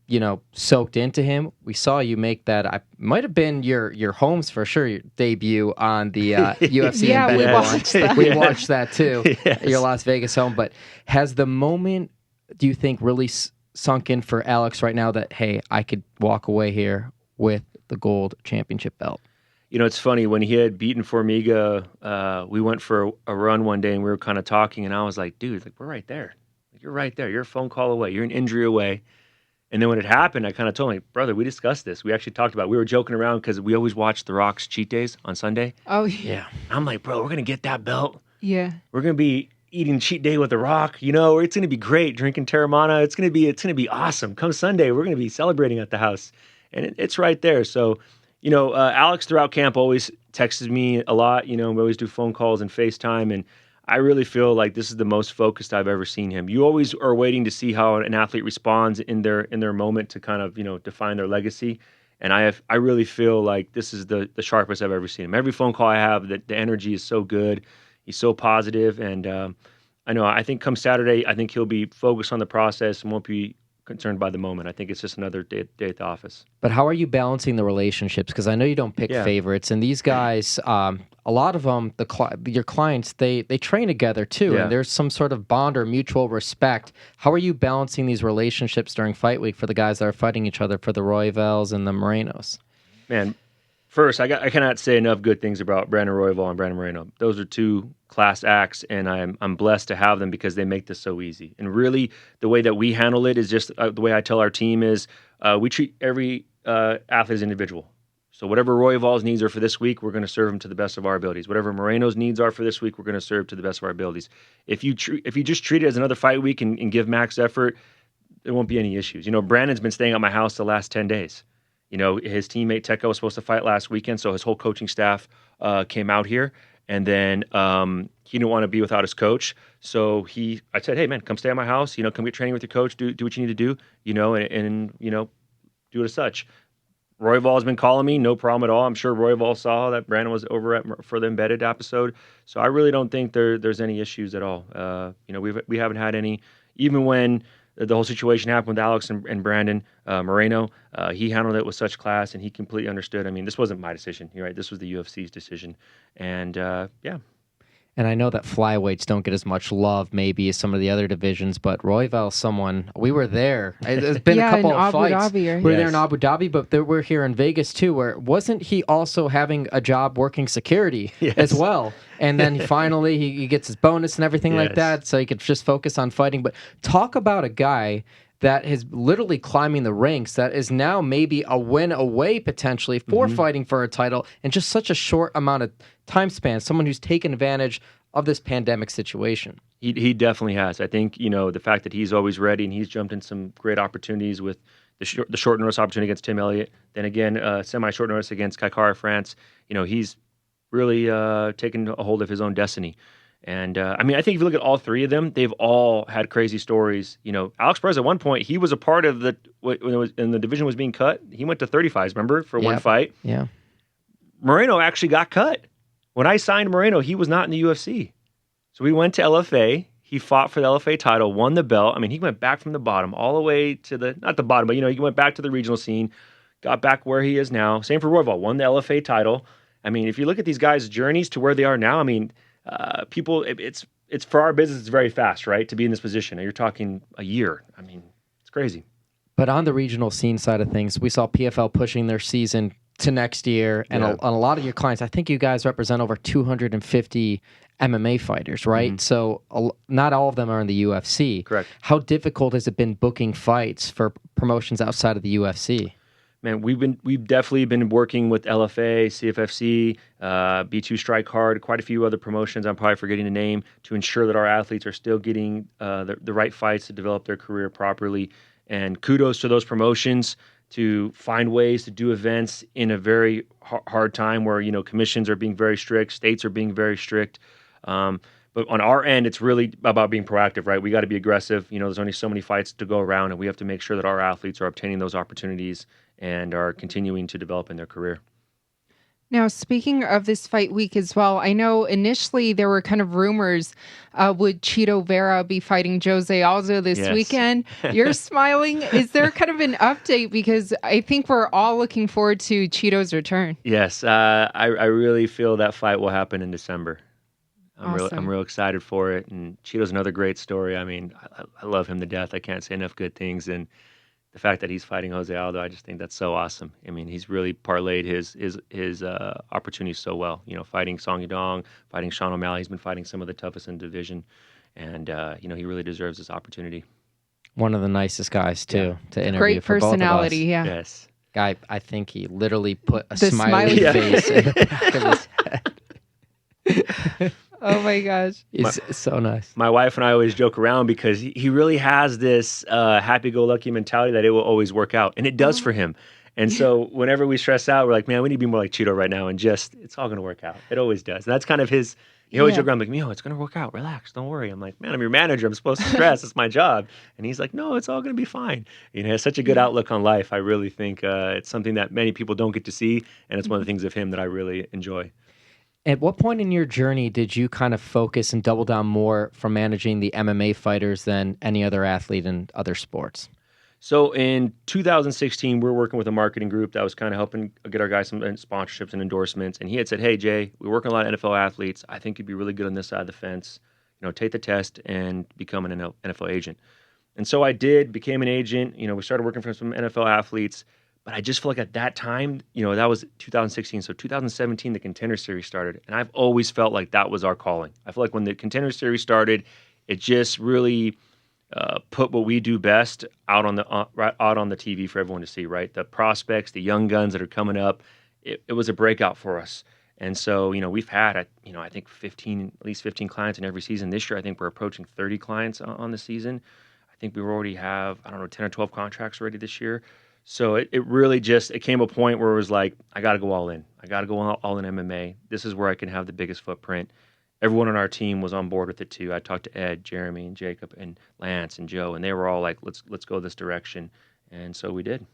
[SPEAKER 1] soaked into him? We saw you make that. I might have been your Holmes for sure your debut on the UFC. We watched that too.
[SPEAKER 4] Yes.
[SPEAKER 1] Your Las Vegas home. But has the moment, do you think, really sunk in for Alex right now that, hey, I could walk away here with the gold championship belt?
[SPEAKER 4] It's funny, when he had beaten Formiga, we went for a run one day and we were kind of talking, and I was like, dude, we're right there. You're right there. You're a phone call away. You're an injury away. And then when it happened, I kind of told him, brother, we discussed this. We actually talked about it. We were joking around because we always watch The Rock's cheat days on Sunday.
[SPEAKER 2] Oh, yeah.
[SPEAKER 4] I'm like, bro, we're going to get that belt.
[SPEAKER 2] Yeah.
[SPEAKER 4] We're going to be eating cheat day with The Rock. It's going to be great. Drinking Terramana. It's going to be awesome. Come Sunday, we're going to be celebrating at the house. And it's right there. So, Alex throughout camp always texts me a lot. We always do phone calls and FaceTime, and I really feel like this is the most focused I've ever seen him. You always are waiting to see how an athlete responds in their moment to kind of define their legacy, and I really feel like this is the sharpest I've ever seen him. Every phone call I have, the energy is so good. He's so positive, and I think come Saturday, I think he'll be focused on the process and won't be concerned by the moment. I think it's just another day at the office.
[SPEAKER 1] But how are you balancing the relationships? Because I know you don't pick favorites, and these guys, a lot of them, your clients, they train together too, and there's some sort of bond or mutual respect. How are you balancing these relationships during fight week for the guys that are fighting each other, for the Royvals and the Morenos?
[SPEAKER 4] Man, first, I cannot say enough good things about Brandon Royval and Brandon Moreno. Those are two class acts, and I'm blessed to have them because they make this so easy. And really, the way that we handle it is just the way I tell our team is we treat every athlete as individual. So whatever Royval's needs are for this week, we're going to serve them to the best of our abilities. Whatever Moreno's needs are for this week, we're going to serve to the best of our abilities. If you just treat it as another fight week and give max effort, there won't be any issues. Brandon's been staying at my house the last 10 days. His teammate Tecco was supposed to fight last weekend, so his whole coaching staff came out here. And then he didn't want to be without his coach. So I said, hey, man, come stay at my house. Come get training with your coach. Do what you need to do, and do it as such. Royval has been calling me, no problem at all. I'm sure Royval saw that Brandon was over for the embedded episode. So I really don't think there's any issues at all. We haven't had any, even when the whole situation happened with Alex and Brandon Moreno. He handled it with such class, and he completely understood. I mean, this wasn't my decision, right? This was the UFC's decision. And yeah.
[SPEAKER 1] And I know that flyweights don't get as much love maybe as some of the other divisions, but Royval's someone, we were there. It's been a couple of fights.
[SPEAKER 2] Dhabi, right?
[SPEAKER 1] We were there in Abu Dhabi, but we're here in Vegas too, where wasn't he also having a job working security as well? And then finally he gets his bonus and everything like that, so he could just focus on fighting. But talk about a guy that is literally climbing the ranks, that is now maybe a win away potentially for fighting for a title in just such a short amount of time span. Someone who's taken advantage of this pandemic situation.
[SPEAKER 4] He definitely has. I think, the fact that he's always ready and he's jumped in some great opportunities with the short notice opportunity against Tim Elliott. Then again, semi-short notice against Kaikara France. He's really taken a hold of his own destiny. And I think if you look at all three of them, they've all had crazy stories. Alex Perez at one point, he was a part of when the division was being cut. He went to 35s, remember, for one fight.
[SPEAKER 1] Yeah.
[SPEAKER 4] Moreno actually got cut. When I signed Moreno, he was not in the UFC. So we went to LFA. He fought for the LFA title, won the belt. He went back from the bottom all the way to not the bottom, but he went back to the regional scene, got back where he is now. Same for Royval, won the LFA title. If you look at these guys' journeys to where they are now, people, it's for our business, it's very fast, right? To be in this position. You're talking a year. It's crazy.
[SPEAKER 1] But on the regional scene side of things, we saw PFL pushing their season to next year, and a lot of your clients, I think you guys represent over 250 MMA fighters, right? So not all of them are in the UFC.
[SPEAKER 4] Correct.
[SPEAKER 1] How difficult has it been booking fights for promotions outside of the UFC?
[SPEAKER 4] Man, we've definitely been working with LFA, CFFC, B2 Strike Hard, quite a few other promotions. I'm probably forgetting the name, to ensure that our athletes are still getting the right fights to develop their career properly. And kudos to those promotions to find ways to do events in a very hard time where commissions are being very strict, states are being very strict. But on our end, it's really about being proactive, right? We got to be aggressive. There's only so many fights to go around, and we have to make sure that our athletes are obtaining those opportunities and are continuing to develop in their career.
[SPEAKER 2] Now, speaking of this fight week as well, I know initially there were kind of rumors, would Chito Vera be fighting Jose Aldo this weekend? You're smiling. Is there kind of an update? Because I think we're all looking forward to Chito's return.
[SPEAKER 4] Yes, I really feel that fight will happen in December. I'm real excited for it. And Chito's another great story. I love him to death. I can't say enough good things. And the fact that he's fighting Jose Aldo, I just think that's so awesome. He's really parlayed his opportunities so well. Fighting Song Yadong, fighting Sean O'Malley. He's been fighting some of the toughest in the division, and he really deserves this opportunity.
[SPEAKER 1] One of the nicest guys too to interview.
[SPEAKER 2] Great
[SPEAKER 1] for
[SPEAKER 2] personality,
[SPEAKER 1] both of us.
[SPEAKER 2] yeah.
[SPEAKER 4] Yes,
[SPEAKER 1] guy. I think he literally put a
[SPEAKER 2] The
[SPEAKER 1] smiley
[SPEAKER 2] smiley
[SPEAKER 1] face in the back of his head.
[SPEAKER 2] Oh my gosh.
[SPEAKER 1] It's so nice.
[SPEAKER 4] My wife and I always joke around because he really has this happy-go-lucky mentality that it will always work out, and it does for him. And so whenever we stress out, we're like, man, we need to be more like Chito right now, and just, it's all going to work out. It always does. And that's kind of his, he always joke around like, it's going to work out. Relax. Don't worry. I'm like, man, I'm your manager. I'm supposed to stress. It's my job. And he's like, no, it's all going to be fine. He has such a good outlook on life. I really think it's something that many people don't get to see, and it's one of the things of him that I really enjoy.
[SPEAKER 1] At what point in your journey did you kind of focus and double down more from managing the MMA fighters than any other athlete in other sports?
[SPEAKER 4] So in 2016, we were working with a marketing group that was kind of helping get our guys some sponsorships and endorsements. And he had said, hey, Jay, we're working a lot of NFL athletes. I think you'd be really good on this side of the fence. Take the test and become an NFL agent. And so I did, became an agent. We started working for some NFL athletes. But I just feel like at that time, that was 2016. So 2017, the Contender Series started. And I've always felt like that was our calling. I feel like when the Contender Series started, it just really put what we do best out on the TV for everyone to see, right? The prospects, the young guns that are coming up, it was a breakout for us. And so, we've had, I think at least 15 clients in every season. This year, I think we're approaching 30 clients on the season. I think we already have, 10 or 12 contracts already this year. So it really just, it came a point where it was like, I got to go all in. I got to go all in MMA. This is where I can have the biggest footprint. Everyone on our team was on board with it too. I talked to Ed, Jeremy, and Jacob, and Lance, and Joe, and they were all like, let's go this direction. And so we did.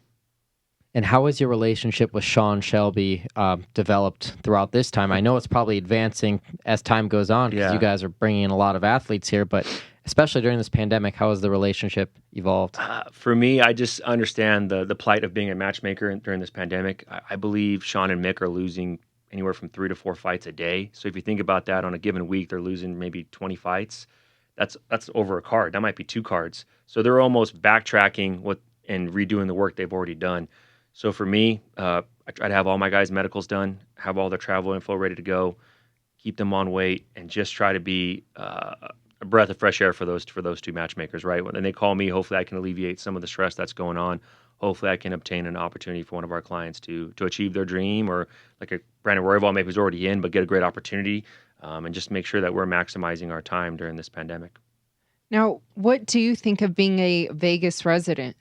[SPEAKER 1] And how has your relationship with Sean Shelby developed throughout this time? I know it's probably advancing as time goes on because you guys are bringing in a lot of athletes here, but especially during this pandemic, how has the relationship evolved?
[SPEAKER 4] For me, I just understand the plight of being a matchmaker during this pandemic. I believe Sean and Mick are losing anywhere from 3 to 4 fights a day. So if you think about that, on a given week, they're losing maybe 20 fights. That's over a card. That might be 2 cards. So they're almost backtracking and redoing the work they've already done. So for me, I try to have all my guys' medicals done, have all their travel info ready to go, keep them on weight, and just try to be a breath of fresh air for those 2 matchmakers, right? When they call me, hopefully I can alleviate some of the stress that's going on. Hopefully I can obtain an opportunity for one of our clients to achieve their dream, or like a Brandon Royval maybe who's already in, but get a great opportunity, and just make sure that we're maximizing our time during this pandemic.
[SPEAKER 2] Now, what do you think of being a Vegas resident?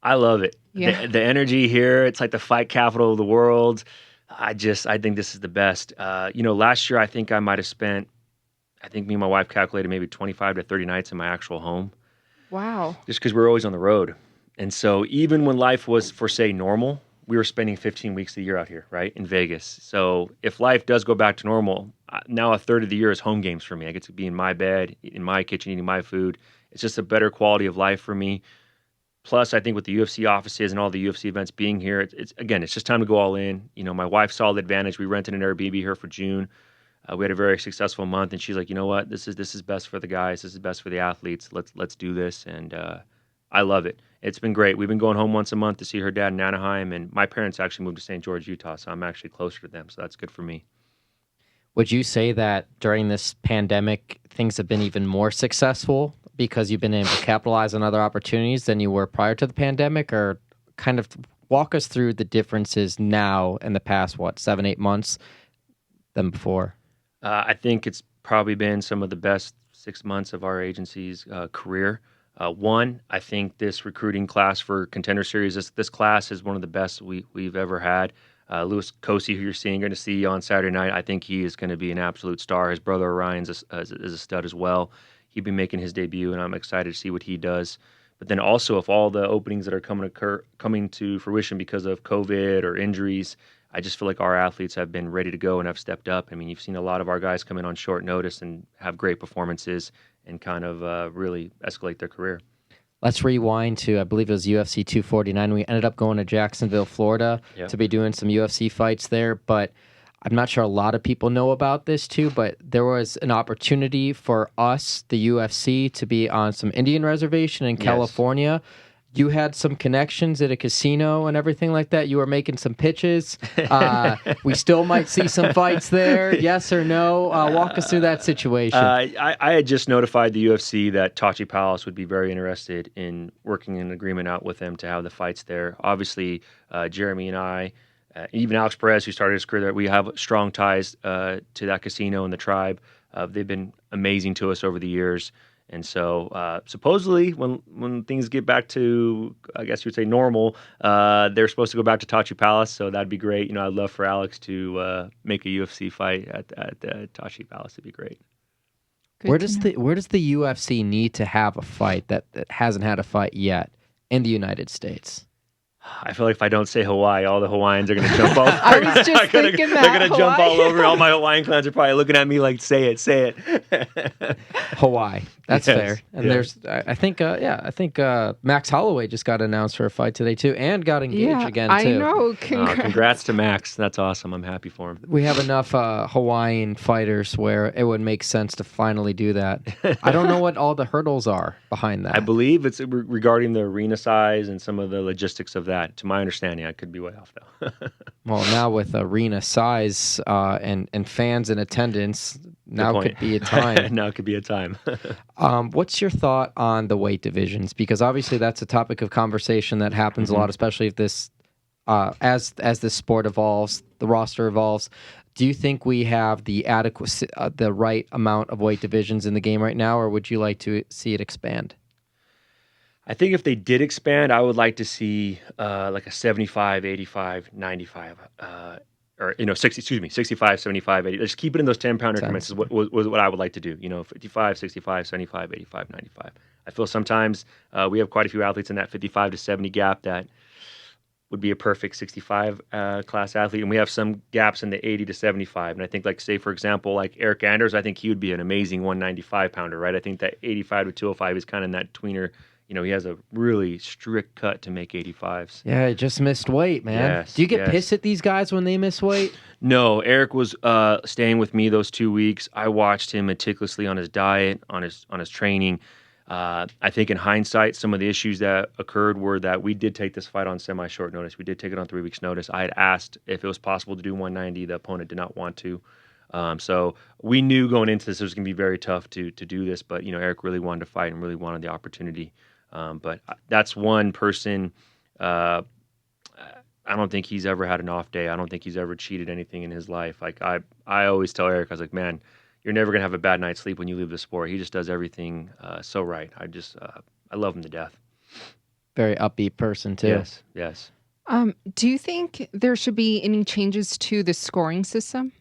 [SPEAKER 4] I love it.
[SPEAKER 2] Yeah.
[SPEAKER 4] The energy here, it's like the fight capital of the world. I think this is the best. Last year I think I might have spent, me and my wife calculated maybe 25 to 30 nights in my actual home.
[SPEAKER 2] Wow.
[SPEAKER 4] Just because we're always on the road. And so even when life was, for say, normal, we were spending 15 weeks of the year out here, right, in Vegas. So if life does go back to normal, now a third of the year is home games for me. I get to be in my bed, in my kitchen, eating my food. It's just a better quality of life for me. Plus, I think with the UFC offices and all the UFC events being here, it's just time to go all in. My wife saw the advantage. We rented an Airbnb here for June. We had a very successful month, and she's like, you know what? This is best for the guys. This is best for the athletes. Let's do this, and I love it. It's been great. We've been going home once a month to see her dad in Anaheim, and my parents actually moved to St. George, Utah, so I'm actually closer to them, so that's good for me.
[SPEAKER 1] Would you say that during this pandemic, things have been even more successful because you've been able to capitalize on other opportunities than you were prior to the pandemic? Or kind of walk us through the differences now in the past, 7-8 months than before?
[SPEAKER 4] I think it's probably been some of the best 6 months of our agency's career. One, I think this recruiting class for Contender Series, this class is one of the best we've ever had. Louis Cosi, who you're going to see on Saturday night, I think he is going to be an absolute star. His brother Orion's is a stud as well. He'd be making his debut, and I'm excited to see what he does. But then also, if all the openings that are coming to fruition because of COVID or injuries, I just feel like our athletes have been ready to go and have stepped up. I mean, you've seen a lot of our guys come in on short notice and have great performances and kind of really escalate their career.
[SPEAKER 1] Let's rewind to, I believe it was UFC 249. We ended up going to Jacksonville, Florida to be doing some UFC fights there, but I'm not sure a lot of people know about this too, but there was an opportunity for us, the UFC, to be on some Indian reservation in California. You had some connections at a casino and everything like that. You were making some pitches. We still might see some fights there. Yes or no? Walk us through that situation.
[SPEAKER 4] I had just notified the UFC that Tachi Palace would be very interested in working an agreement out with them to have the fights there. Obviously, Jeremy and I, even Alex Parez, who started his career there, we have strong ties to that casino and the tribe. They've been amazing to us over the years. And so supposedly when things get back to, I guess you would say, normal, they're supposed to go back to Tachi Palace. So that'd be great. I'd love for Alex to make a UFC fight at Tachi Palace. It'd be great.
[SPEAKER 1] Where does the UFC need to have a fight that hasn't had a fight yet in the United States?
[SPEAKER 4] I feel like if I don't say Hawaii, all the Hawaiians are going to jump all over.
[SPEAKER 2] I was just thinking that.
[SPEAKER 4] They're going to jump all over. All my Hawaiian clans are probably looking at me like, say it.
[SPEAKER 1] Hawaii. That's fair. And there's, I think Max Holloway just got announced for a fight today too, and got engaged again too.
[SPEAKER 2] I know.
[SPEAKER 4] Congrats to Max. That's awesome. I'm happy for him.
[SPEAKER 1] We have enough Hawaiian fighters where it would make sense to finally do that. I don't know what all the hurdles are behind that.
[SPEAKER 4] I believe it's regarding the arena size and some of the logistics of that. To my understanding, I could be way off though.
[SPEAKER 1] Well, now with arena size and fans in attendance, now could be a time.
[SPEAKER 4] Now could be a time.
[SPEAKER 1] What's your thought on the weight divisions? Because obviously that's a topic of conversation that happens a lot, especially if this, as this sport evolves, the roster evolves. Do you think we have the right amount of weight divisions in the game right now, or would you like to see it expand?
[SPEAKER 4] I think if they did expand, I would like to see like a 75, 85, 95, or 60, 65, 75, 80. Just keep it in those 10-pound increments is what I would like to do. 55, 65, 75, 85, 95. I feel sometimes we have quite a few athletes in that 55 to 70 gap that would be a perfect 65 class athlete, and we have some gaps in the 80 to 75. And I think, like, say for example, like Eric Anders, I think he would be an amazing 195 pounder, right? I think that 85 to 205 is kind of in that tweener. He has a really strict cut to make 85s.
[SPEAKER 1] Yeah, he just missed weight, man.
[SPEAKER 4] Yes,
[SPEAKER 1] Do you get pissed at these guys when they miss weight?
[SPEAKER 4] No, Eric was staying with me those 2 weeks. I watched him meticulously on his diet, on his training. I think in hindsight, some of the issues that occurred were that we did take this fight on semi-short notice. We did take it on 3 weeks' notice. I had asked if it was possible to do 190. The opponent did not want to. So we knew going into this it was going to be very tough to do this. But, Eric really wanted to fight and really wanted the opportunity. But that's one person. I don't think he's ever had an off day. I don't think he's ever cheated anything in his life. Like I always tell Eric, I was like, man, you're never gonna have a bad night's sleep when you leave the sport. He just does everything so right. I love him to death.
[SPEAKER 1] Very upbeat person too.
[SPEAKER 4] Yes.
[SPEAKER 2] Do you think there should be any changes to the scoring system?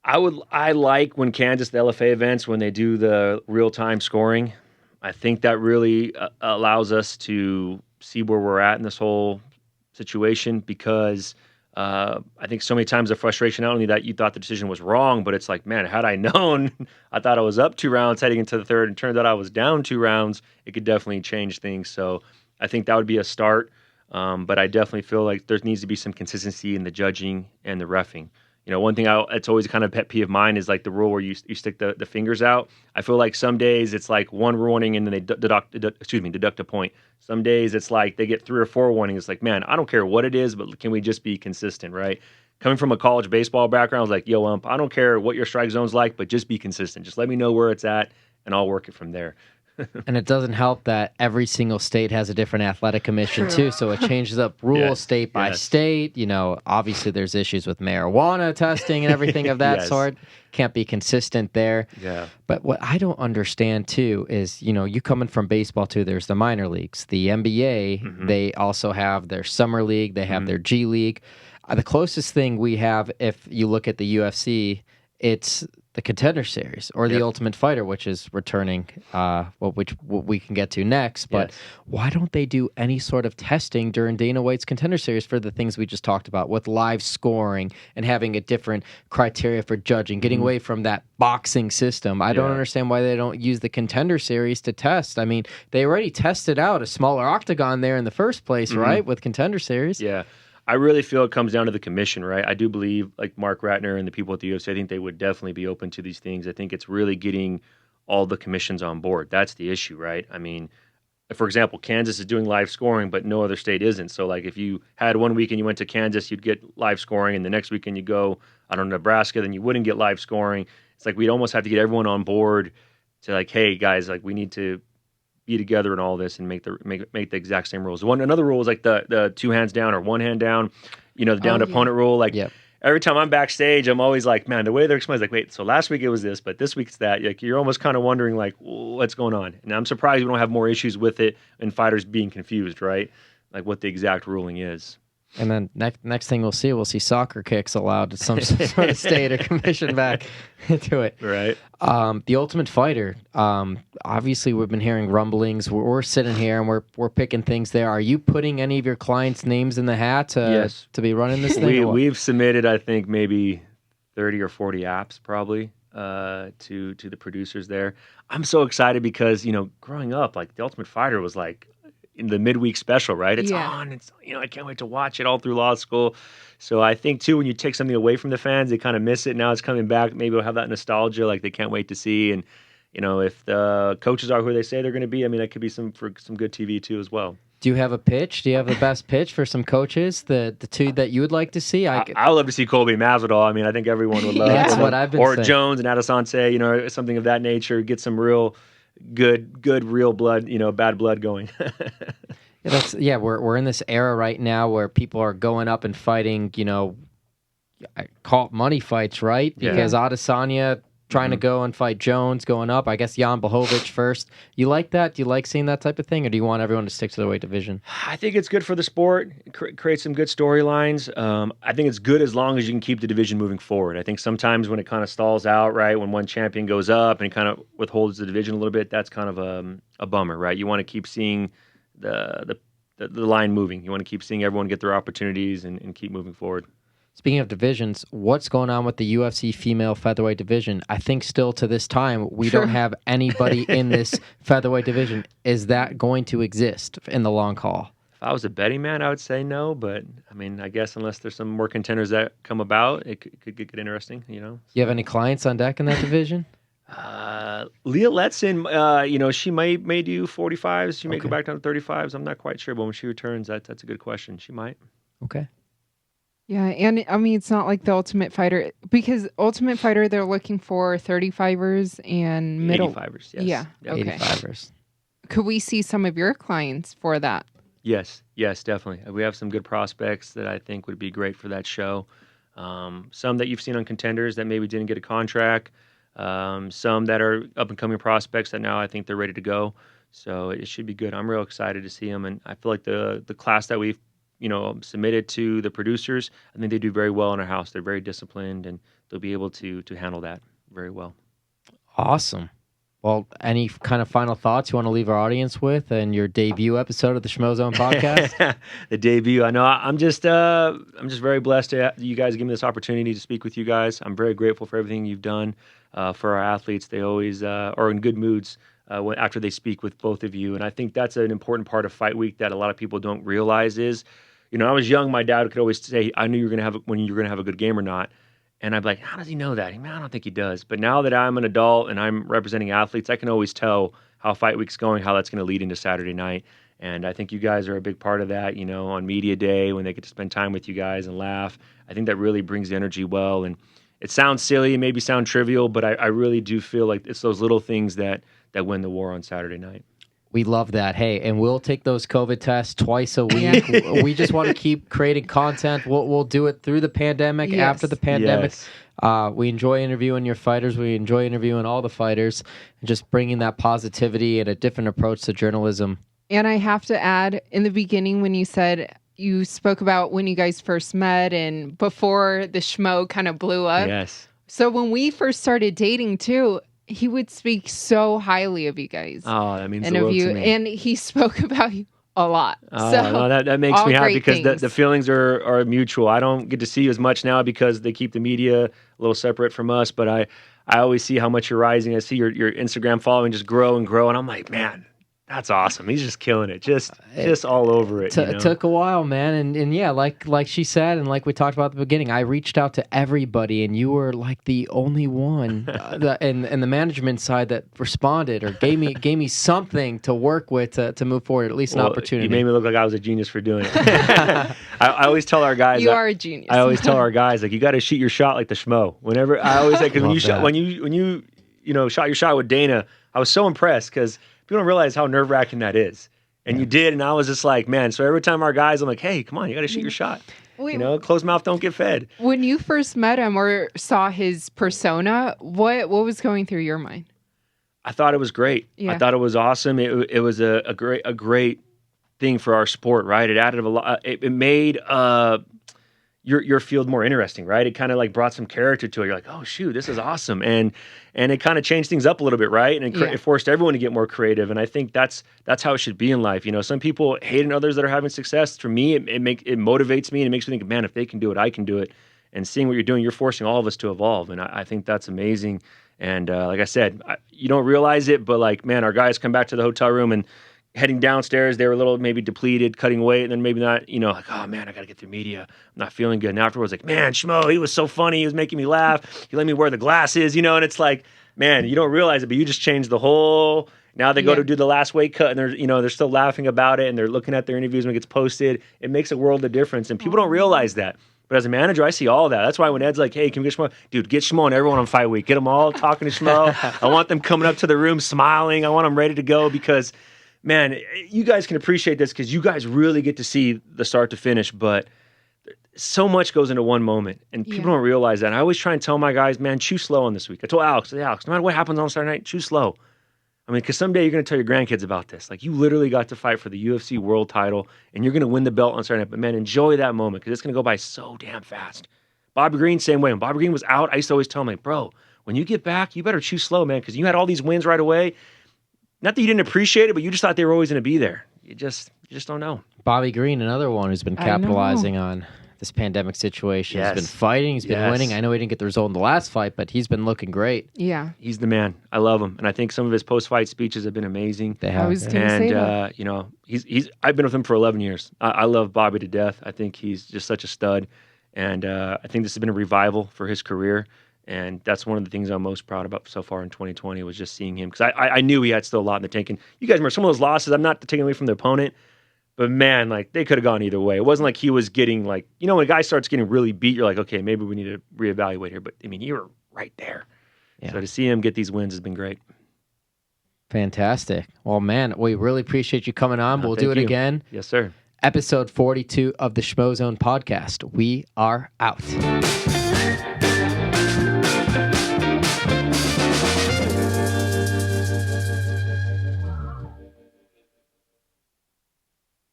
[SPEAKER 4] I like when Kansas, the LFA events, when they do the real-time scoring. I think that really allows us to see where we're at in this whole situation because I think so many times the frustration, not only that you thought the decision was wrong, but it's like, man, had I known, I thought I was up 2 rounds heading into the third and turned out I was down 2 rounds, it could definitely change things. So I think that would be a start. But I definitely feel like there needs to be some consistency in the judging and the reffing. One thing it's always kind of pet peeve of mine is like the rule where you stick the fingers out. I feel like some days it's like 1 warning and then they deduct a point. Some days it's like they get 3 or 4 warnings. It's like, man, I don't care what it is, but can we just be consistent, right? Coming from a college baseball background, I was like, yo, I don't care what your strike zone's like, but just be consistent. Just let me know where it's at and I'll work it from there.
[SPEAKER 1] And it doesn't help that every single state has a different athletic commission too, so it changes up rules state by state. Obviously there's issues with marijuana testing and everything of that sort. Can't be consistent there.
[SPEAKER 4] Yeah.
[SPEAKER 1] But what I don't understand too is, you coming from baseball too, there's the minor leagues, the NBA, they also have their summer league, they have their G League. The closest thing we have, if you look at the UFC, it's the Contender Series or the Ultimate Fighter, which is returning, which we can get to next. But why don't they do any sort of testing during Dana White's Contender Series for the things we just talked about with live scoring and having a different criteria for judging, getting away from that boxing system? I don't understand why they don't use the Contender Series to test. I mean, they already tested out a smaller octagon there in the first place, right, with Contender Series?
[SPEAKER 4] Yeah. I really feel it comes down to the commission, right? I do believe, like Mark Ratner and the people at the UFC, I think they would definitely be open to these things. I think it's really getting all the commissions on board. That's the issue, right? I mean, for example, Kansas is doing live scoring, but no other state isn't. So, like, if you had 1 week and you went to Kansas, you'd get live scoring, and the next weekend you go, I don't know, Nebraska, then you wouldn't get live scoring. It's like we'd almost have to get everyone on board to, like, hey, guys, like, we need to be together in all this and make the exact same rules. Another rule is like the 2 hands down or 1 hand down, the down to opponent rule. Like every time I'm backstage, I'm always like, man, the way they're explaining is like, wait, so last week it was this, but this week it's that. Like you're almost kind of wondering like, what's going on? And I'm surprised we don't have more issues with it and fighters being confused, right? Like what the exact ruling is.
[SPEAKER 1] And then next thing we'll see soccer kicks allowed at some sort of state or commission back into it.
[SPEAKER 4] Right.
[SPEAKER 1] The Ultimate Fighter. Obviously, we've been hearing rumblings. We're sitting here and we're picking things there. Are you putting any of your clients' names in the hat to be running this thing?
[SPEAKER 4] We've submitted, I think, maybe 30 or 40 apps probably to the producers there. I'm so excited because growing up, like the Ultimate Fighter was like in the midweek special, right? It's on. It's I can't wait to watch it all through law school. So I think too, when you take something away from the fans, they kind of miss it. Now it's coming back. Maybe we'll have that nostalgia, like they can't wait to see. And if the coaches are who they say they're going to be, I mean, that could be some good TV too as well.
[SPEAKER 1] Do you have a pitch? Do you have the best pitch for some coaches? The two that you would like to see?
[SPEAKER 4] I would love to see Colby Masvidal. I mean, I think everyone would love.
[SPEAKER 1] That's what I've been
[SPEAKER 4] saying. Or
[SPEAKER 1] Jones
[SPEAKER 4] and Adesanya, something of that nature. Get some real good real blood, bad blood going.
[SPEAKER 1] We're in this era right now where people are going up and fighting, I call it money fights, right? Because Adesanya trying to go and fight Jones, going up. I guess Jan Blachowicz first. You like that? Do you like seeing that type of thing, or do you want everyone to stick to the weight division?
[SPEAKER 4] I think it's good for the sport. Create some good storylines. I think it's good as long as you can keep the division moving forward. I think sometimes when it kind of stalls out, right, when one champion goes up and kind of withholds the division a little bit, that's kind of a bummer, right? You want to keep seeing the line moving. You want to keep seeing everyone get their opportunities and keep moving forward.
[SPEAKER 1] Speaking of divisions, what's going on with the UFC female featherweight division? I think still to this time, we don't have anybody in this featherweight division. Is that going to exist in the long haul?
[SPEAKER 4] If I was a betting man, I would say no. But, I mean, I guess unless there's some more contenders that come about, it could get interesting, you know?
[SPEAKER 1] You have any clients on deck in that division?
[SPEAKER 4] Leah Letson, you know, she may do 45s. She may go back down to 35s. I'm not quite sure. But when she returns, that's a good question. She might.
[SPEAKER 1] Okay.
[SPEAKER 2] Yeah, and I mean, it's not like the Ultimate Fighter, because Ultimate Fighter, they're looking for 35ers and middle.
[SPEAKER 4] 85ers, yes.
[SPEAKER 2] Yeah,
[SPEAKER 4] Yep.
[SPEAKER 2] okay.
[SPEAKER 1] 85ers.
[SPEAKER 2] Could we see some of your clients for that?
[SPEAKER 4] Yes, definitely. We have some good prospects that I think would be great for that show. Some that you've seen on Contenders that maybe didn't get a contract. Some that are up-and-coming prospects that now I think they're ready to go. So it should be good. I'm real excited to see them, and I feel like the class that we've submitted to the producers, I think they do very well in our house. They're very disciplined, and they'll be able to handle that very well.
[SPEAKER 1] Awesome. Well, any kind of final thoughts you want to leave our audience with and your debut episode of the Schmozone podcast?
[SPEAKER 4] The debut. I know. I'm just very blessed to you guys give me this opportunity to speak with you guys. I'm very grateful for everything you've done for our athletes. They always are in good moods after they speak with both of you, and I think that's an important part of Fight Week that a lot of people don't realize is, I was young. My dad could always say, "I knew when you were going to have a good game or not." And I'd be like, "How does he know that?" I don't think he does. But now that I'm an adult and I'm representing athletes, I can always tell how Fight Week's going, how that's going to lead into Saturday night. And I think you guys are a big part of that, on media day when they get to spend time with you guys and laugh. I think that really brings the energy well. And it sounds silly, maybe sound trivial, but I really do feel like it's those little things that win the war on Saturday night.
[SPEAKER 1] We love that. Hey, and we'll take those COVID tests twice a week. We just want to keep creating content. We'll do it through the pandemic, after the pandemic.
[SPEAKER 4] Yes.
[SPEAKER 1] We enjoy interviewing your fighters. We enjoy interviewing all the fighters and just bringing that positivity and a different approach to journalism.
[SPEAKER 2] And I have to add, in the beginning when you spoke about when you guys first met and before the Schmo kind of blew up.
[SPEAKER 4] Yes.
[SPEAKER 2] So when we first started dating too, he would speak so highly of you guys.
[SPEAKER 4] Oh, that means the world to me.
[SPEAKER 2] And he spoke about you a lot.
[SPEAKER 4] Oh,
[SPEAKER 2] so
[SPEAKER 4] no, that makes me happy because the feelings are mutual. I don't get to see you as much now because they keep the media a little separate from us, but I always see how much you're rising. I see your Instagram following just grow and grow, and I'm like, man, that's awesome. He's just killing it, just all over it.
[SPEAKER 1] It took a while, man, and yeah, like she said, and like we talked about at the beginning, I reached out to everybody, and you were like the only one, and the management side that responded or gave me something to work with to move forward, at least an opportunity.
[SPEAKER 4] You made me look like I was a genius for doing it. I always tell our guys,
[SPEAKER 2] you are a genius.
[SPEAKER 4] I always tell our guys, like, you got to shoot your shot like the Schmo. Whenever I always say, because when you shot your shot with Dana, I was so impressed because people don't realize how nerve-wracking that is. And you did, and I was just like, man, so every time our guys, I'm like, hey, come on, you got to shoot your shot.
[SPEAKER 2] Wait,
[SPEAKER 4] Closed mouth don't get fed.
[SPEAKER 2] When you first met him or saw his persona, what was going through your mind?
[SPEAKER 4] I thought it was great.
[SPEAKER 2] Yeah.
[SPEAKER 4] I thought it was awesome. It was a great thing for our sport, right? It added a lot. It made your field more interesting, right? It kind of like brought some character to it. You're like, oh shoot, this is awesome, and it kind of changed things up a little bit, right? And it forced everyone to get more creative. And I think that's how it should be in life. Some people hate others that are having success. For me, it motivates me and it makes me think, man, if they can do it, I can do it. And seeing what you're doing, you're forcing all of us to evolve, and I think that's amazing. And like I said, you don't realize it, but like, man, our guys come back to the hotel room and heading downstairs, they were a little maybe depleted, cutting weight, and then maybe not, like, oh man, I got to get through media. I'm not feeling good. And afterwards, like, man, Schmo, he was so funny. He was making me laugh. He let me wear the glasses, and it's like, man, you don't realize it, but you just changed the whole. Now they go to do the last weight cut, and they're still laughing about it, and they're looking at their interviews when it gets posted. It makes a world of difference, and people don't realize that. But as a manager, I see all of that. That's why when Ed's like, hey, can we get Schmo? Dude, get Schmo and everyone on Fight Week. Get them all talking to Schmo. I want them coming up to the room smiling. I want them ready to go because, man, you guys can appreciate this because you guys really get to see the start to finish. But so much goes into one moment, and people don't realize that. And I always try and tell my guys, man, chew slow on this week. I told Alex, no matter what happens on Saturday night, chew slow. I mean, because someday you're going to tell your grandkids about this. Like, you literally got to fight for the UFC world title, and you're going to win the belt on Saturday night. But, man, enjoy that moment, because it's going to go by so damn fast. Bobby Green, same way. When Bobby Green was out, I used to always tell him, like, bro, when you get back, you better chew slow, man, because you had all these wins right away. Not that you didn't appreciate it, but you just thought they were always going to be there. You just don't know.
[SPEAKER 1] Bobby Green, another one who's been capitalizing on this pandemic situation.
[SPEAKER 4] Yes.
[SPEAKER 1] He's been fighting. He's been winning. I know he didn't get the result in the last fight, but he's been looking great.
[SPEAKER 2] Yeah.
[SPEAKER 4] He's the man. I love him. And I think some of his post-fight speeches have been amazing.
[SPEAKER 1] They have.
[SPEAKER 2] I was gonna say that.
[SPEAKER 4] You know, I've been with him for 11 years. I love Bobby to death. I think he's just such a stud. And I think this has been a revival for his career. And that's one of the things I'm most proud about so far in 2020 was just seeing him. Because I knew he had still a lot in the tank. And you guys remember some of those losses, I'm not taking away from the opponent, but man, like, they could have gone either way. It wasn't like he was getting, like, you know, when a guy starts getting really beat, you're like, okay, maybe we need to reevaluate here. But I mean, you were right there. Yeah. So to see him get these wins has been great.
[SPEAKER 1] Fantastic. Well, man, we really appreciate you coming on. We'll do it again.
[SPEAKER 4] Yes, sir.
[SPEAKER 1] Episode 42 of the Schmozone podcast. We are out.